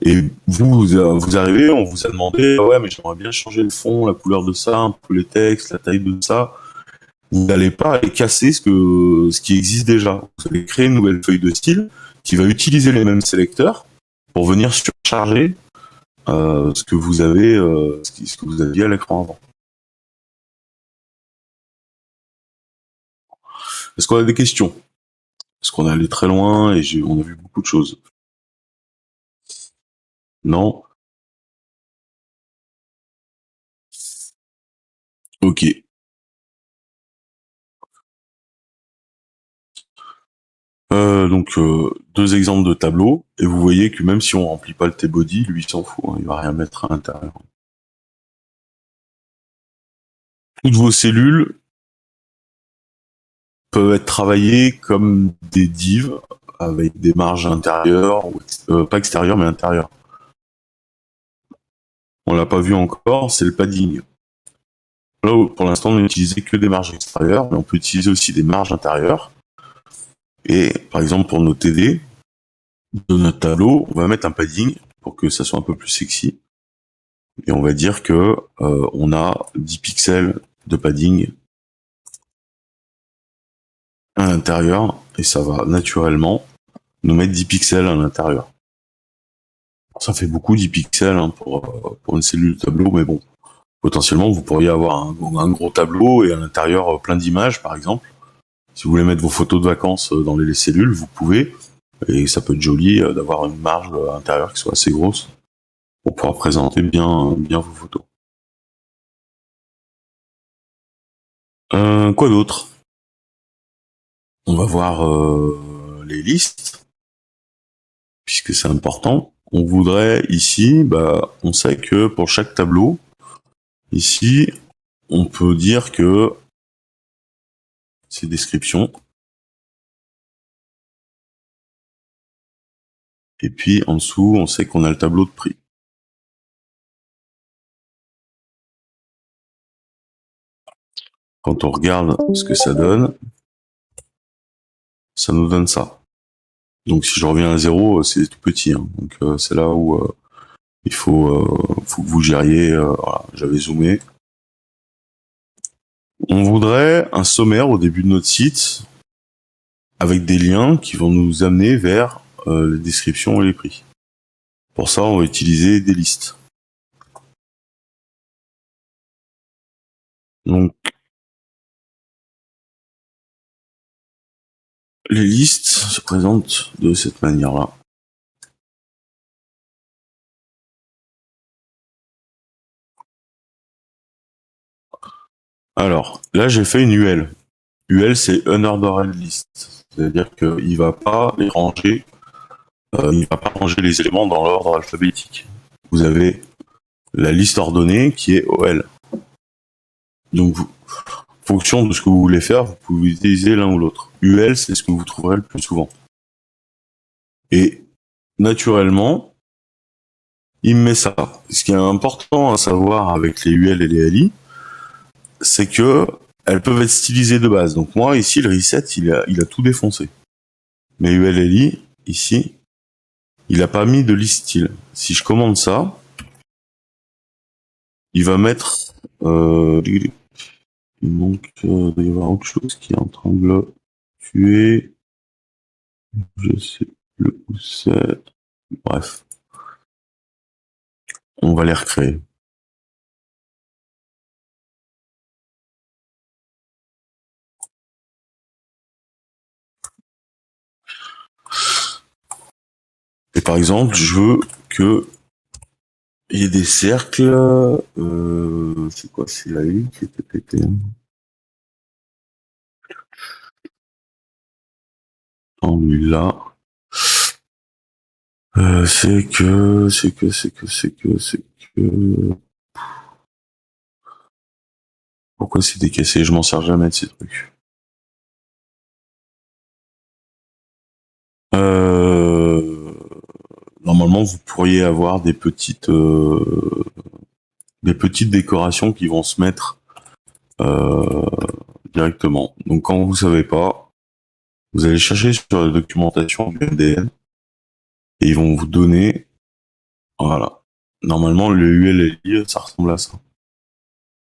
Et vous arrivez, on vous a demandé, ouais, mais j'aimerais bien changer le fond, la couleur de ça, un peu les textes, la taille de ça. Vous n'allez pas aller casser ce qui existe déjà. Vous allez créer une nouvelle feuille de style qui va utiliser les mêmes sélecteurs pour venir surcharger ce que vous avez, ce que vous aviez à l'écran avant. Est-ce qu'on a des questions? Est-ce qu'on est allé très loin et on a vu beaucoup de choses? Non? Ok. Donc deux exemples de tableaux, et vous voyez que même si on remplit pas le T-body, lui il s'en fout, hein, il va rien mettre à l'intérieur. Toutes vos cellules peuvent être travaillées comme des divs avec des marges intérieures, pas extérieures mais intérieures. On l'a pas vu encore, c'est le padding. Là, pour l'instant, on n'utilisait que des marges extérieures, mais on peut utiliser aussi des marges intérieures. Et par exemple, pour nos TD de notre tableau, on va mettre un padding pour que ça soit un peu plus sexy. Et on va dire que on a 10 pixels de padding à l'intérieur, et ça va naturellement nous mettre 10 pixels à l'intérieur. Ça fait beaucoup 10 pixels hein, pour une cellule de tableau, mais bon, potentiellement vous pourriez avoir un gros tableau et à l'intérieur plein d'images par exemple. Si vous voulez mettre vos photos de vacances dans les cellules, vous pouvez, et ça peut être joli d'avoir une marge intérieure qui soit assez grosse pour pouvoir présenter bien vos photos. Quoi d'autre? On va voir les listes, puisque c'est important. On voudrait ici, on sait que pour chaque tableau, Ici, on peut dire que c'est description. Et puis en dessous, on sait qu'on a le tableau de prix. Quand on regarde ce que ça nous donne ça. Donc si je reviens à 0, c'est tout petit. Hein. Donc c'est là où il faut que vous gériez. Voilà, j'avais zoomé. On voudrait un sommaire au début de notre site avec des liens qui vont nous amener vers les descriptions et les prix. Pour ça, on va utiliser des listes. Donc, les listes se présentent de cette manière-là. Alors, là, j'ai fait une UL. UL, c'est Unordered List. C'est-à-dire qu'il va pas les ranger, il va pas ranger les éléments dans l'ordre alphabétique. Vous avez la liste ordonnée qui est OL. Donc, en fonction de ce que vous voulez faire, vous pouvez utiliser l'un ou l'autre. UL, c'est ce que vous trouverez le plus souvent. Et naturellement, il me met ça. Ce qui est important à savoir avec les UL et les LI, c'est que elles peuvent être stylisées de base. Donc moi, ici, le reset, il a tout défoncé. Mais UL et LI, ici, il a pas mis de liste style. Si je commande ça, il va mettre... donc, il doit y avoir autre chose qui est en train de le tuer. Je sais plus où c'est. Bref. On va les recréer. Et par exemple, je veux que il y ait des cercles. C'est quoi? C'est la ligne qui était pétée. Non, lui là. C'est que. Pourquoi c'est décaissé? Je m'en sers jamais de ces trucs. Normalement, vous pourriez avoir des petites décorations qui vont se mettre directement. Donc, quand vous savez pas, vous allez chercher sur la documentation du MDN et ils vont vous donner, voilà. Normalement, le ULLI, ça ressemble à ça.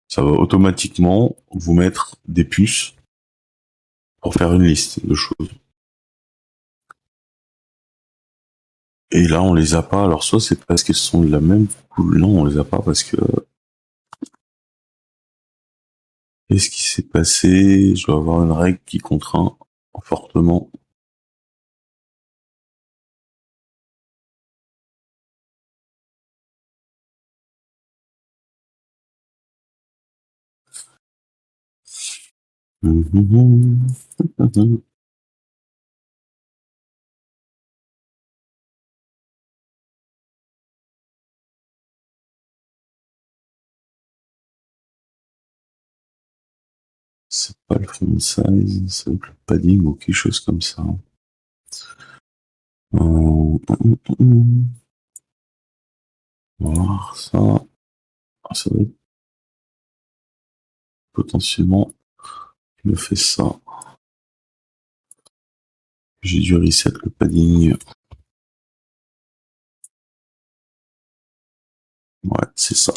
Ça va automatiquement vous mettre des puces pour faire une liste de choses. Et là, on les a pas. Alors, soit c'est parce qu'elles sont de la même couleur. Non, on les a pas parce que... Qu'est-ce qui s'est passé? Je dois avoir une règle qui contraint fortement. C'est pas le font size, c'est le padding ou quelque chose comme ça. On va voir ça. Ça va être potentiellement, je me fais ça. J'ai dû reset le padding. Ouais, c'est ça.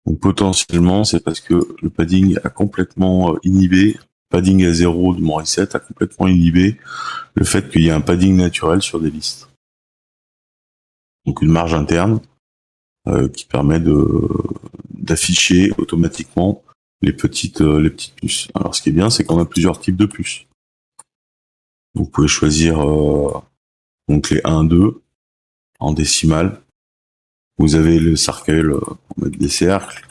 Donc potentiellement, c'est parce que le padding a complètement inhibé, padding à 0 de mon reset a complètement inhibé le fait qu'il y ait un padding naturel sur des listes. Donc une marge interne qui permet d'afficher automatiquement les petites puces. Alors ce qui est bien, c'est qu'on a plusieurs types de puces. Donc, vous pouvez choisir donc les 1, 2 en décimale. Vous avez le circle pour mettre des cercles.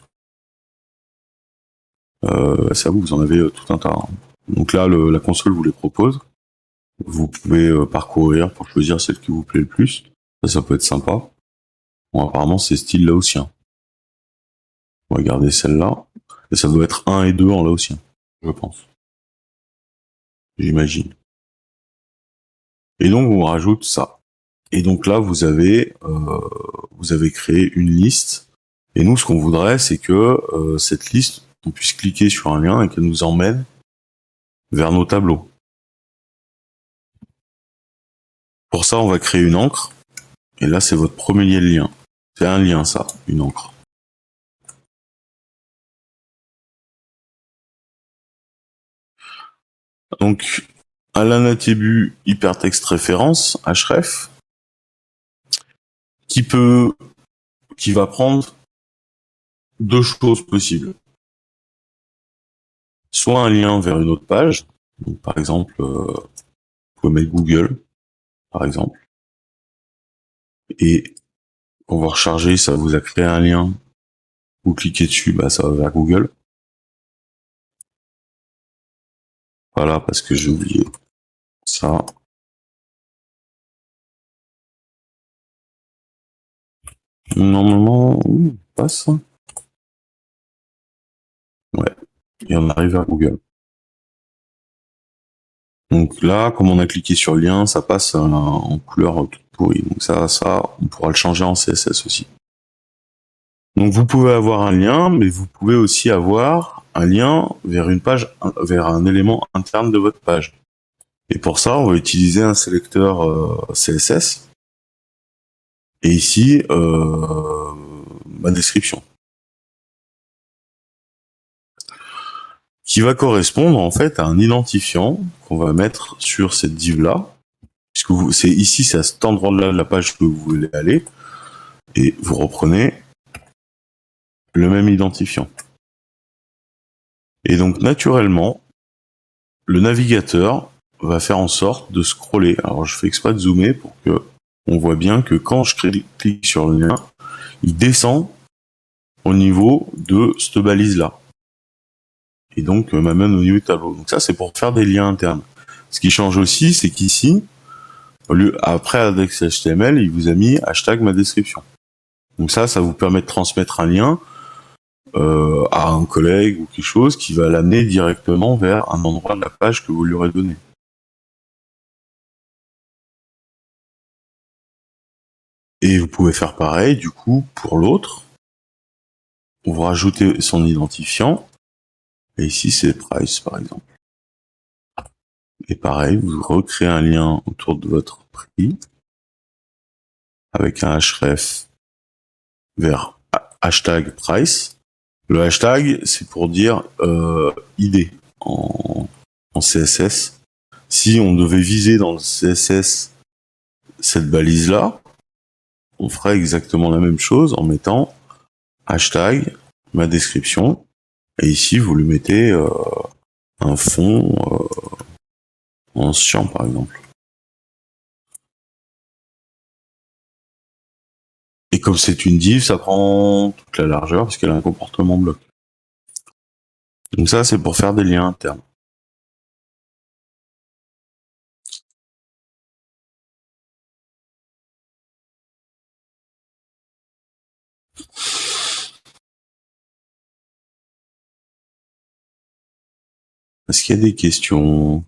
Ça, vous en avez tout un tas. Hein. Donc là, la console vous les propose. Vous pouvez parcourir pour choisir celle qui vous plaît le plus. Ça peut être sympa. Bon, apparemment, c'est style laotien. On va garder celle-là. Et ça doit être 1 et 2 en laotien, je pense. J'imagine. Et donc, on rajoute ça. Et donc là, vous avez créé une liste. Et nous, ce qu'on voudrait, c'est que cette liste, on puisse cliquer sur un lien et qu'elle nous emmène vers nos tableaux. Pour ça, on va créer une encre. Et là, c'est votre premier lien. C'est un lien, ça, une encre. Donc, à l'anatébut hypertexte référence, href, qui va prendre deux choses possibles. Soit un lien vers une autre page, donc par exemple, vous pouvez mettre Google, par exemple, et pour vous recharger, ça vous a créé un lien, vous cliquez dessus, bah ça va vers Google. Voilà, parce que j'ai oublié ça. Normalement, passe. Ouais, et on arrive à Google. Donc là, comme on a cliqué sur le lien, ça passe en couleur toute pourrie. Donc ça, on pourra le changer en CSS aussi. Donc vous pouvez avoir un lien, mais vous pouvez aussi avoir un lien vers une page, vers un élément interne de votre page. Et pour ça, on va utiliser un sélecteur CSS. Et ici, ma description. Qui va correspondre en fait à un identifiant qu'on va mettre sur cette div-là. Puisque c'est ici, c'est à cet endroit-là de la page que vous voulez aller. Et vous reprenez le même identifiant. Et donc, naturellement, le navigateur va faire en sorte de scroller. Alors, je fais exprès de zoomer pour que on voit bien que quand je clique sur le lien, il descend au niveau de cette balise-là. Et donc, m'amène au niveau du tableau. Donc ça, c'est pour faire des liens internes. Ce qui change aussi, c'est qu'ici, après index HTML, il vous a mis hashtag ma description. Donc ça vous permet de transmettre un lien à un collègue ou quelque chose qui va l'amener directement vers un endroit de la page que vous lui aurez donné. Et vous pouvez faire pareil, du coup, pour l'autre. Vous rajoutez son identifiant. Et ici, c'est price, par exemple. Et pareil, vous recréez un lien autour de votre prix avec un href vers hashtag price. Le hashtag, c'est pour dire ID en CSS. Si on devait viser dans le CSS cette balise-là, on ferait exactement la même chose en mettant hashtag, ma description, et ici vous lui mettez un fond en cyan par exemple. Et comme c'est une div, ça prend toute la largeur parce qu'elle a un comportement bloc. Donc ça, c'est pour faire des liens internes. Est-ce qu'il y a des questions?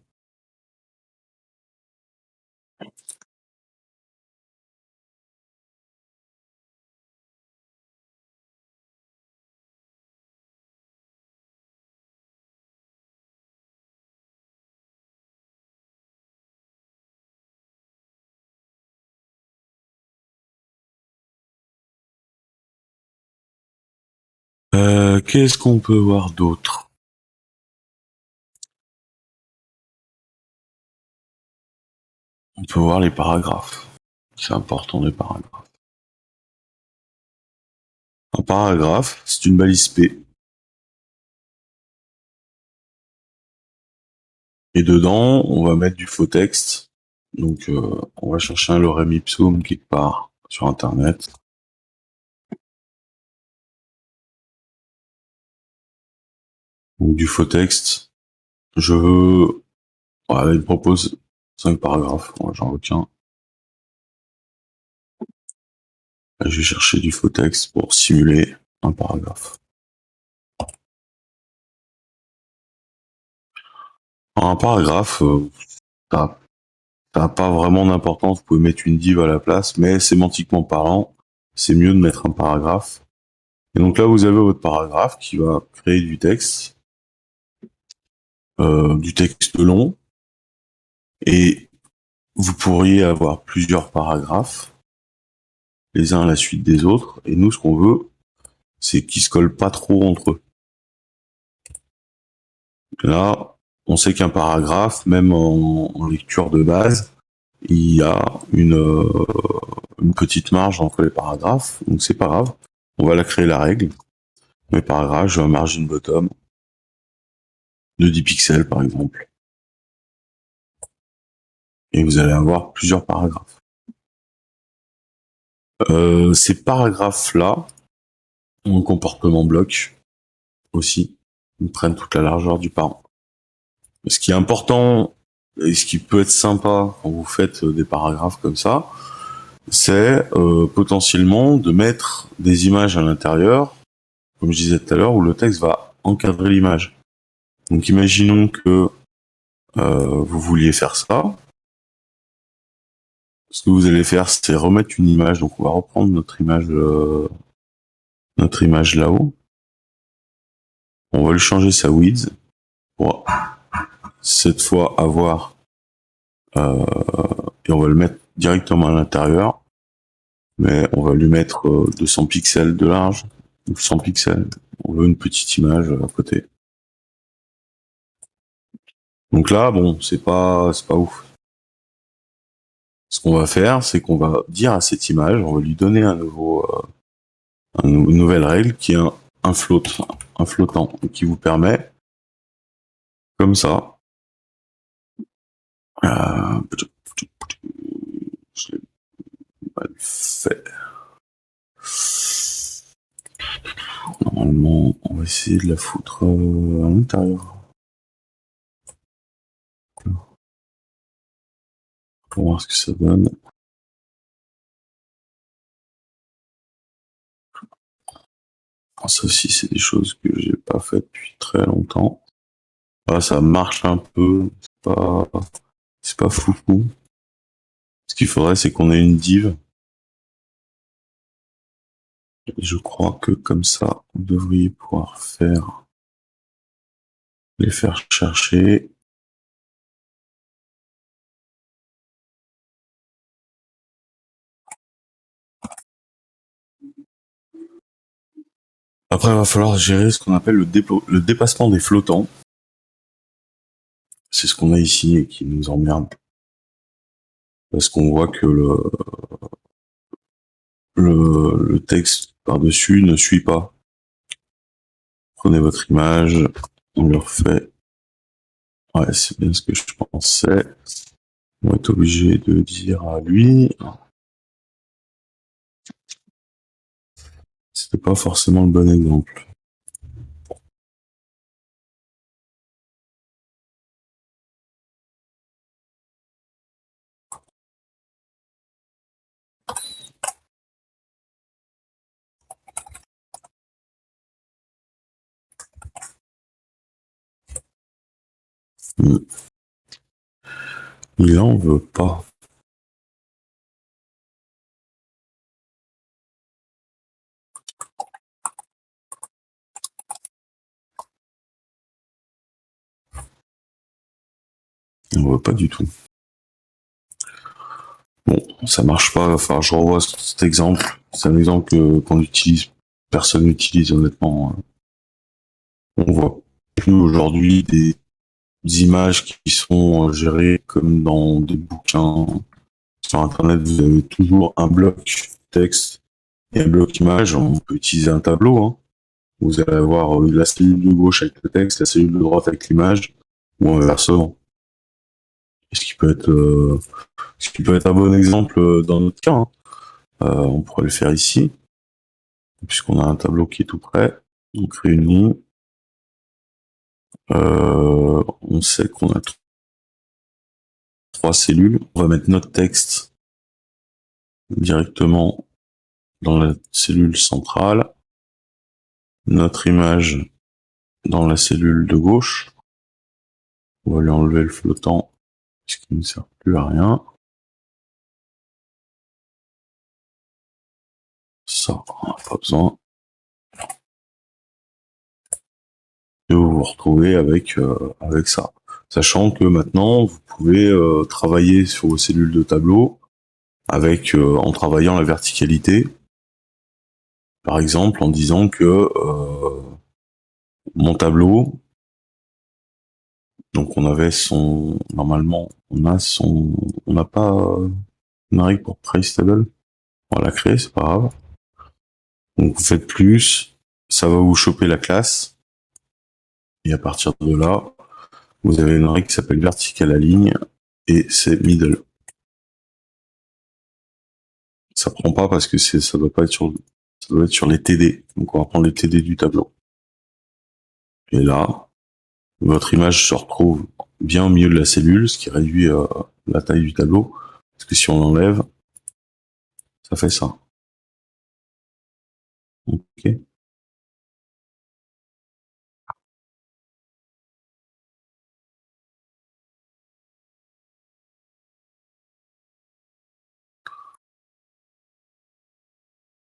Qu'est-ce qu'on peut voir d'autre? On peut voir les paragraphes. C'est important, les paragraphes. Un paragraphe, c'est une balise P. Et dedans, on va mettre du faux texte. Donc, on va chercher un lorem ipsum quelque part sur Internet. Donc, du faux texte. Je veux... Voilà, il propose 5 paragraphes. Moi, j'en retiens. Là, je vais chercher du faux texte pour simuler un paragraphe. Alors, un paragraphe, ça n'a pas vraiment d'importance. Vous pouvez mettre une div à la place, mais sémantiquement parlant, c'est mieux de mettre un paragraphe. Et donc là, vous avez votre paragraphe qui va créer du texte long, et vous pourriez avoir plusieurs paragraphes, les uns à la suite des autres, et nous, ce qu'on veut, c'est qu'ils se collent pas trop entre eux. Là, on sait qu'un paragraphe, même en lecture de base, il y a une petite marge entre les paragraphes, donc c'est pas grave. On va la créer la règle. Mes paragraphes, j'ai un margin bottom de 10 pixels par exemple. Et vous allez avoir plusieurs paragraphes. Ces paragraphes-là ont un comportement bloc aussi. Ils prennent toute la largeur du parent. Ce qui est important et ce qui peut être sympa quand vous faites des paragraphes comme ça, c'est potentiellement de mettre des images à l'intérieur, comme je disais tout à l'heure, où le texte va encadrer l'image. Donc imaginons que vous vouliez faire ça. Ce que vous allez faire, c'est remettre une image. Donc on va reprendre notre image là-haut. On va lui changer sa width pour cette fois avoir et on va le mettre directement à l'intérieur, mais on va lui mettre 200 pixels de large, 100 pixels. On veut une petite image à côté. Donc là, bon, c'est pas ouf. Ce qu'on va faire, c'est qu'on va dire à cette image, on va lui donner une nouvelle règle qui est un flottant, qui vous permet, comme ça, je l'ai mal fait. Normalement, on va essayer de la foutre à l'intérieur. Pour voir ce que ça donne. Ça aussi, c'est des choses que j'ai pas fait depuis très longtemps. Là, ça marche un peu. C'est pas foufou. Ce qu'il faudrait, c'est qu'on ait une div. Et je crois que comme ça, vous devriez pouvoir les faire chercher. Après, il va falloir gérer ce qu'on appelle le dépassement des flottants. C'est ce qu'on a ici et qui nous emmerde. Parce qu'on voit que le texte par-dessus ne suit pas. Prenez votre image, on le refait. Ouais, c'est bien ce que je pensais. On va être obligé de dire à lui. C'était pas forcément le bon exemple. Il en veut pas. Il en veut pas du tout. Bon, ça marche pas. Enfin, je revois cet exemple. C'est un exemple qu'on utilise. Personne n'utilise honnêtement. On voit plus aujourd'hui des images qui sont gérées comme dans des bouquins. Sur Internet, vous avez toujours un bloc texte et un bloc image. On peut utiliser un tableau. Hein. Vous allez avoir la cellule de gauche avec le texte, la cellule de droite avec l'image, ou inversement. Ce qui peut être un bon exemple dans notre cas. Hein. On pourrait le faire ici, puisqu'on a un tableau qui est tout prêt. On crée une ligne. On sait qu'on a 3 cellules. On va mettre notre texte directement dans la cellule centrale, notre image dans la cellule de gauche. On va lui enlever le flottant, puisqu'il ne sert plus à rien. Ça, on n'a pas besoin. Et vous vous retrouvez avec ça. Sachant que maintenant, vous pouvez travailler sur vos cellules de tableau avec en travaillant la verticalité. Par exemple, en disant que mon tableau, donc on avait son, normalement, on n'a pas une règle pour price table. On va la créer, c'est pas grave. Donc vous faites plus, ça va vous choper la classe. Et à partir de là, vous avez une règle qui s'appelle vertical align et c'est middle. Ça prend pas parce que ça doit être sur les TD. Donc on va prendre les TD du tableau. Et là, votre image se retrouve bien au milieu de la cellule, ce qui réduit la taille du tableau. Parce que si on l'enlève, ça fait ça. Ok.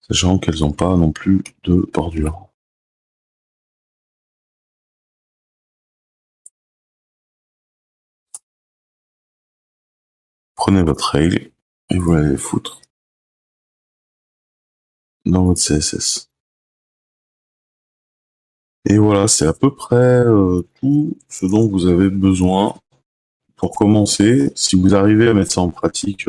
Sachant qu'elles n'ont pas non plus de bordure. Prenez votre règle et vous allez foutre dans votre CSS. Et voilà, c'est à peu près tout ce dont vous avez besoin pour commencer. Si vous arrivez à mettre ça en pratique,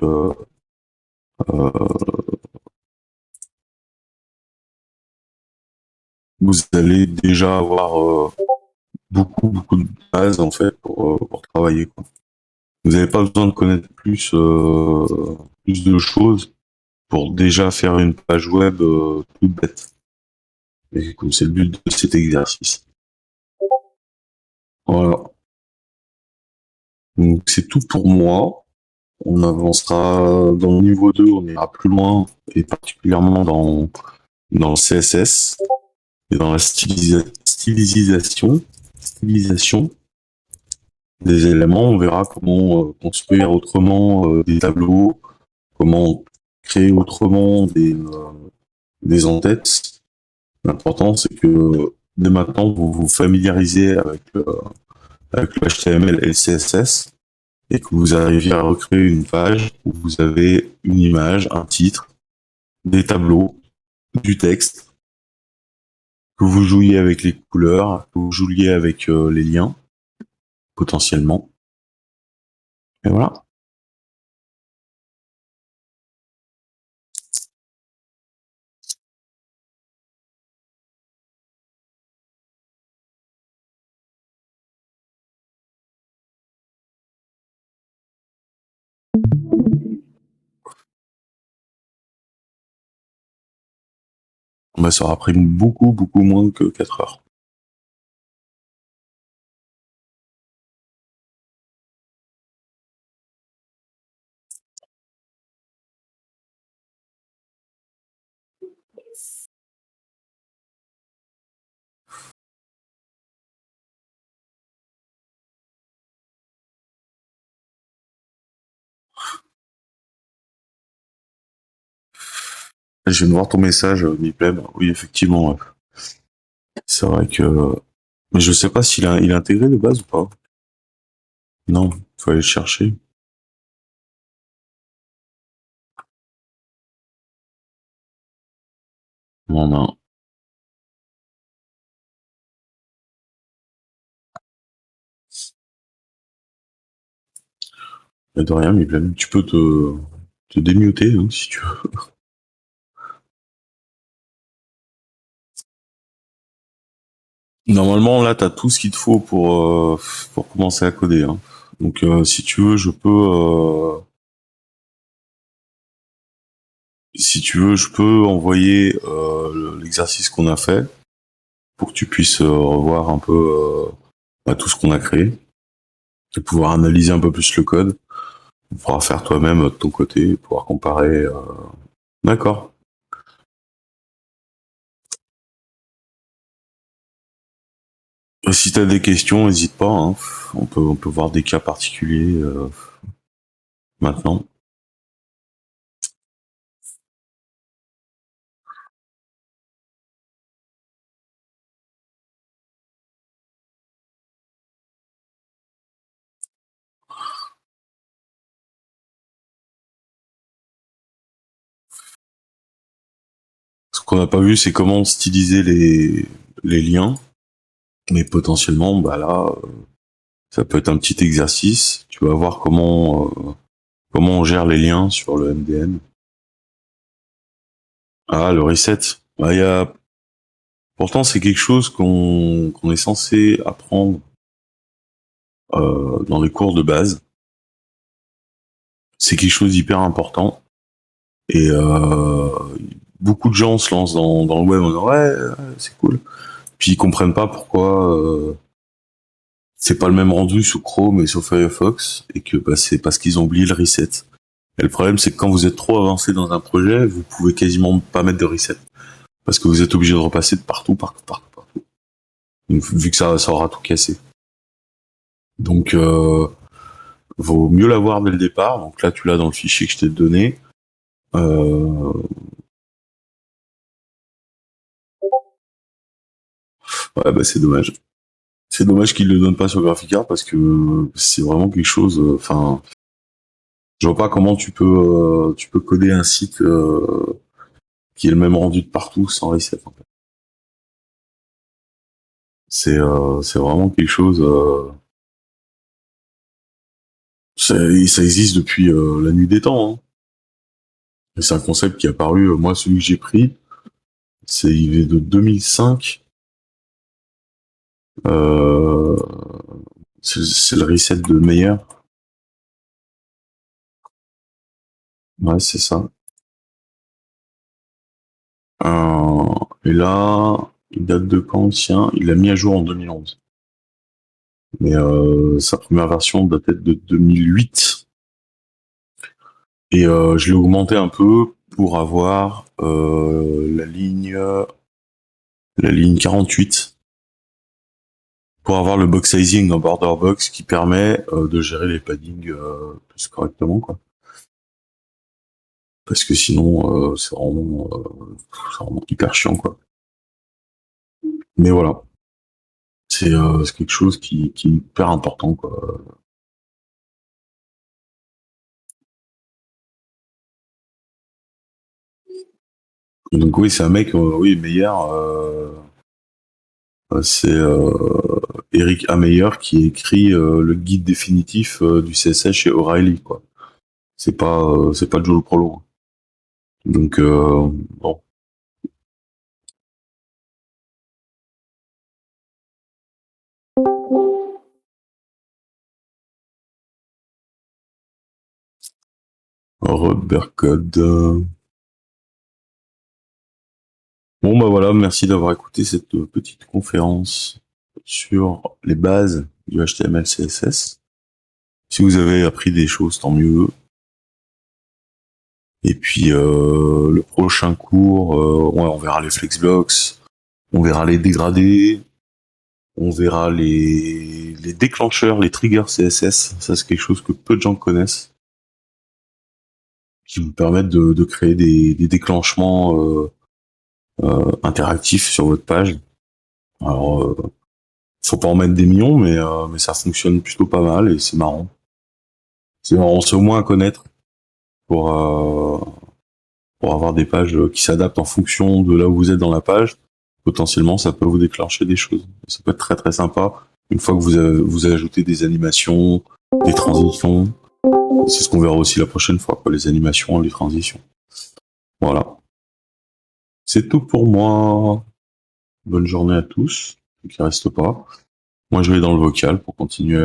vous allez déjà avoir beaucoup de bases en fait pour travailler, quoi. Vous n'avez pas besoin de connaître plus de choses pour déjà faire une page web toute bête. Et c'est le but de cet exercice. Voilà. Donc c'est tout pour moi. On avancera dans le niveau 2, on ira plus loin, et particulièrement dans le CSS et dans la stylisation des éléments. On verra comment construire autrement des tableaux, comment créer autrement des en-têtes. L'important, c'est que dès maintenant, vous vous familiarisez avec le HTML et le CSS et que vous arriviez à recréer une page où vous avez une image, un titre, des tableaux, du texte, que vous jouiez avec les couleurs, que vous jouiez avec les liens, potentiellement. Et voilà. Bah, ça aura pris beaucoup moins que 4 heures. Je viens de voir ton message, Mipleb. Oui, effectivement. Ouais. C'est vrai que... Mais je sais pas il a intégré de base ou pas. Non, il faut aller le chercher. Non. Mais de rien, Mipleb. Tu peux te démuter hein, si tu veux. Normalement, là, t'as tout ce qu'il te faut pour commencer à coder. Hein. Donc, si tu veux, je peux envoyer l'exercice qu'on a fait pour que tu puisses revoir un peu tout ce qu'on a créé et pouvoir analyser un peu plus le code. Tu pourras faire toi-même de ton côté, pouvoir comparer. D'accord. Si t'as des questions, n'hésite pas, hein. On peut voir des cas particuliers maintenant. Ce qu'on n'a pas vu, c'est comment styliser les liens. Mais potentiellement, bah là, ça peut être un petit exercice. Tu vas voir comment on gère les liens sur le MDN. Ah, le reset. Bah, pourtant, c'est quelque chose qu'on est censé apprendre dans les cours de base. C'est quelque chose d'hyper important. Et beaucoup de gens se lancent dans le web en disant ouais, c'est cool. Puis ils comprennent pas pourquoi c'est pas le même rendu sous Chrome et sur Firefox, et que bah, c'est parce qu'ils ont oublié le reset. Et le problème, c'est que quand vous êtes trop avancé dans un projet, vous pouvez quasiment pas mettre de reset. Parce que vous êtes obligé de repasser de partout. Donc, vu que ça aura tout cassé. Donc, vaut mieux l'avoir dès le départ. Donc là, tu l'as dans le fichier que je t'ai donné. Ouais, bah c'est dommage. C'est dommage qu'ils le donnent pas sur Graphic parce que c'est vraiment quelque chose. Enfin, je vois pas comment tu peux coder un site qui est le même rendu de partout sans reset. En fait. C'est vraiment quelque chose. Ça existe depuis la nuit des temps. Hein. Et c'est un concept qui est apparu. Moi, celui que j'ai pris, il est de 2005. Euh, c'est le reset de Meyer. Ouais, c'est ça. Et là, il date de quand, tiens? Il l'a mis à jour en 2011. Mais sa première version datait de 2008. Et je l'ai augmenté un peu pour avoir la ligne 48, pour avoir le box sizing en border box qui permet de gérer les paddings plus correctement, quoi. Parce que sinon, c'est vraiment hyper chiant, quoi. Mais voilà, c'est quelque chose qui est hyper important, quoi. Donc oui, c'est un mec, oui, meilleur. C'est Eric A. Meyer qui écrit le guide définitif du CSS chez O'Reilly, quoi. C'est pas Joe le Prolo. Donc bon, Rubber Code. Bon bah voilà, merci d'avoir écouté cette petite conférence sur les bases du HTML CSS. Si vous avez appris des choses, tant mieux. Et puis le prochain cours, ouais, on verra les flexblocks, on verra les dégradés, on verra les déclencheurs, les triggers CSS. Ça, c'est quelque chose que peu de gens connaissent, qui vous permettent de créer des déclenchements interactifs sur votre page. Alors, faut pas en mettre des millions, mais ça fonctionne plutôt pas mal et c'est marrant. C'est marrant, c'est au moins à connaître pour, euh, pour avoir des pages qui s'adaptent en fonction de là où vous êtes dans la page. Potentiellement, ça peut vous déclencher des choses. Ça peut être très très sympa. Une fois que vous avez ajouté des animations, des transitions, c'est ce qu'on verra aussi la prochaine fois, quoi, les animations, les transitions. Voilà. C'est tout pour moi. Bonne journée à tous, ceux qui restent pas. Moi, je vais dans le vocal pour continuer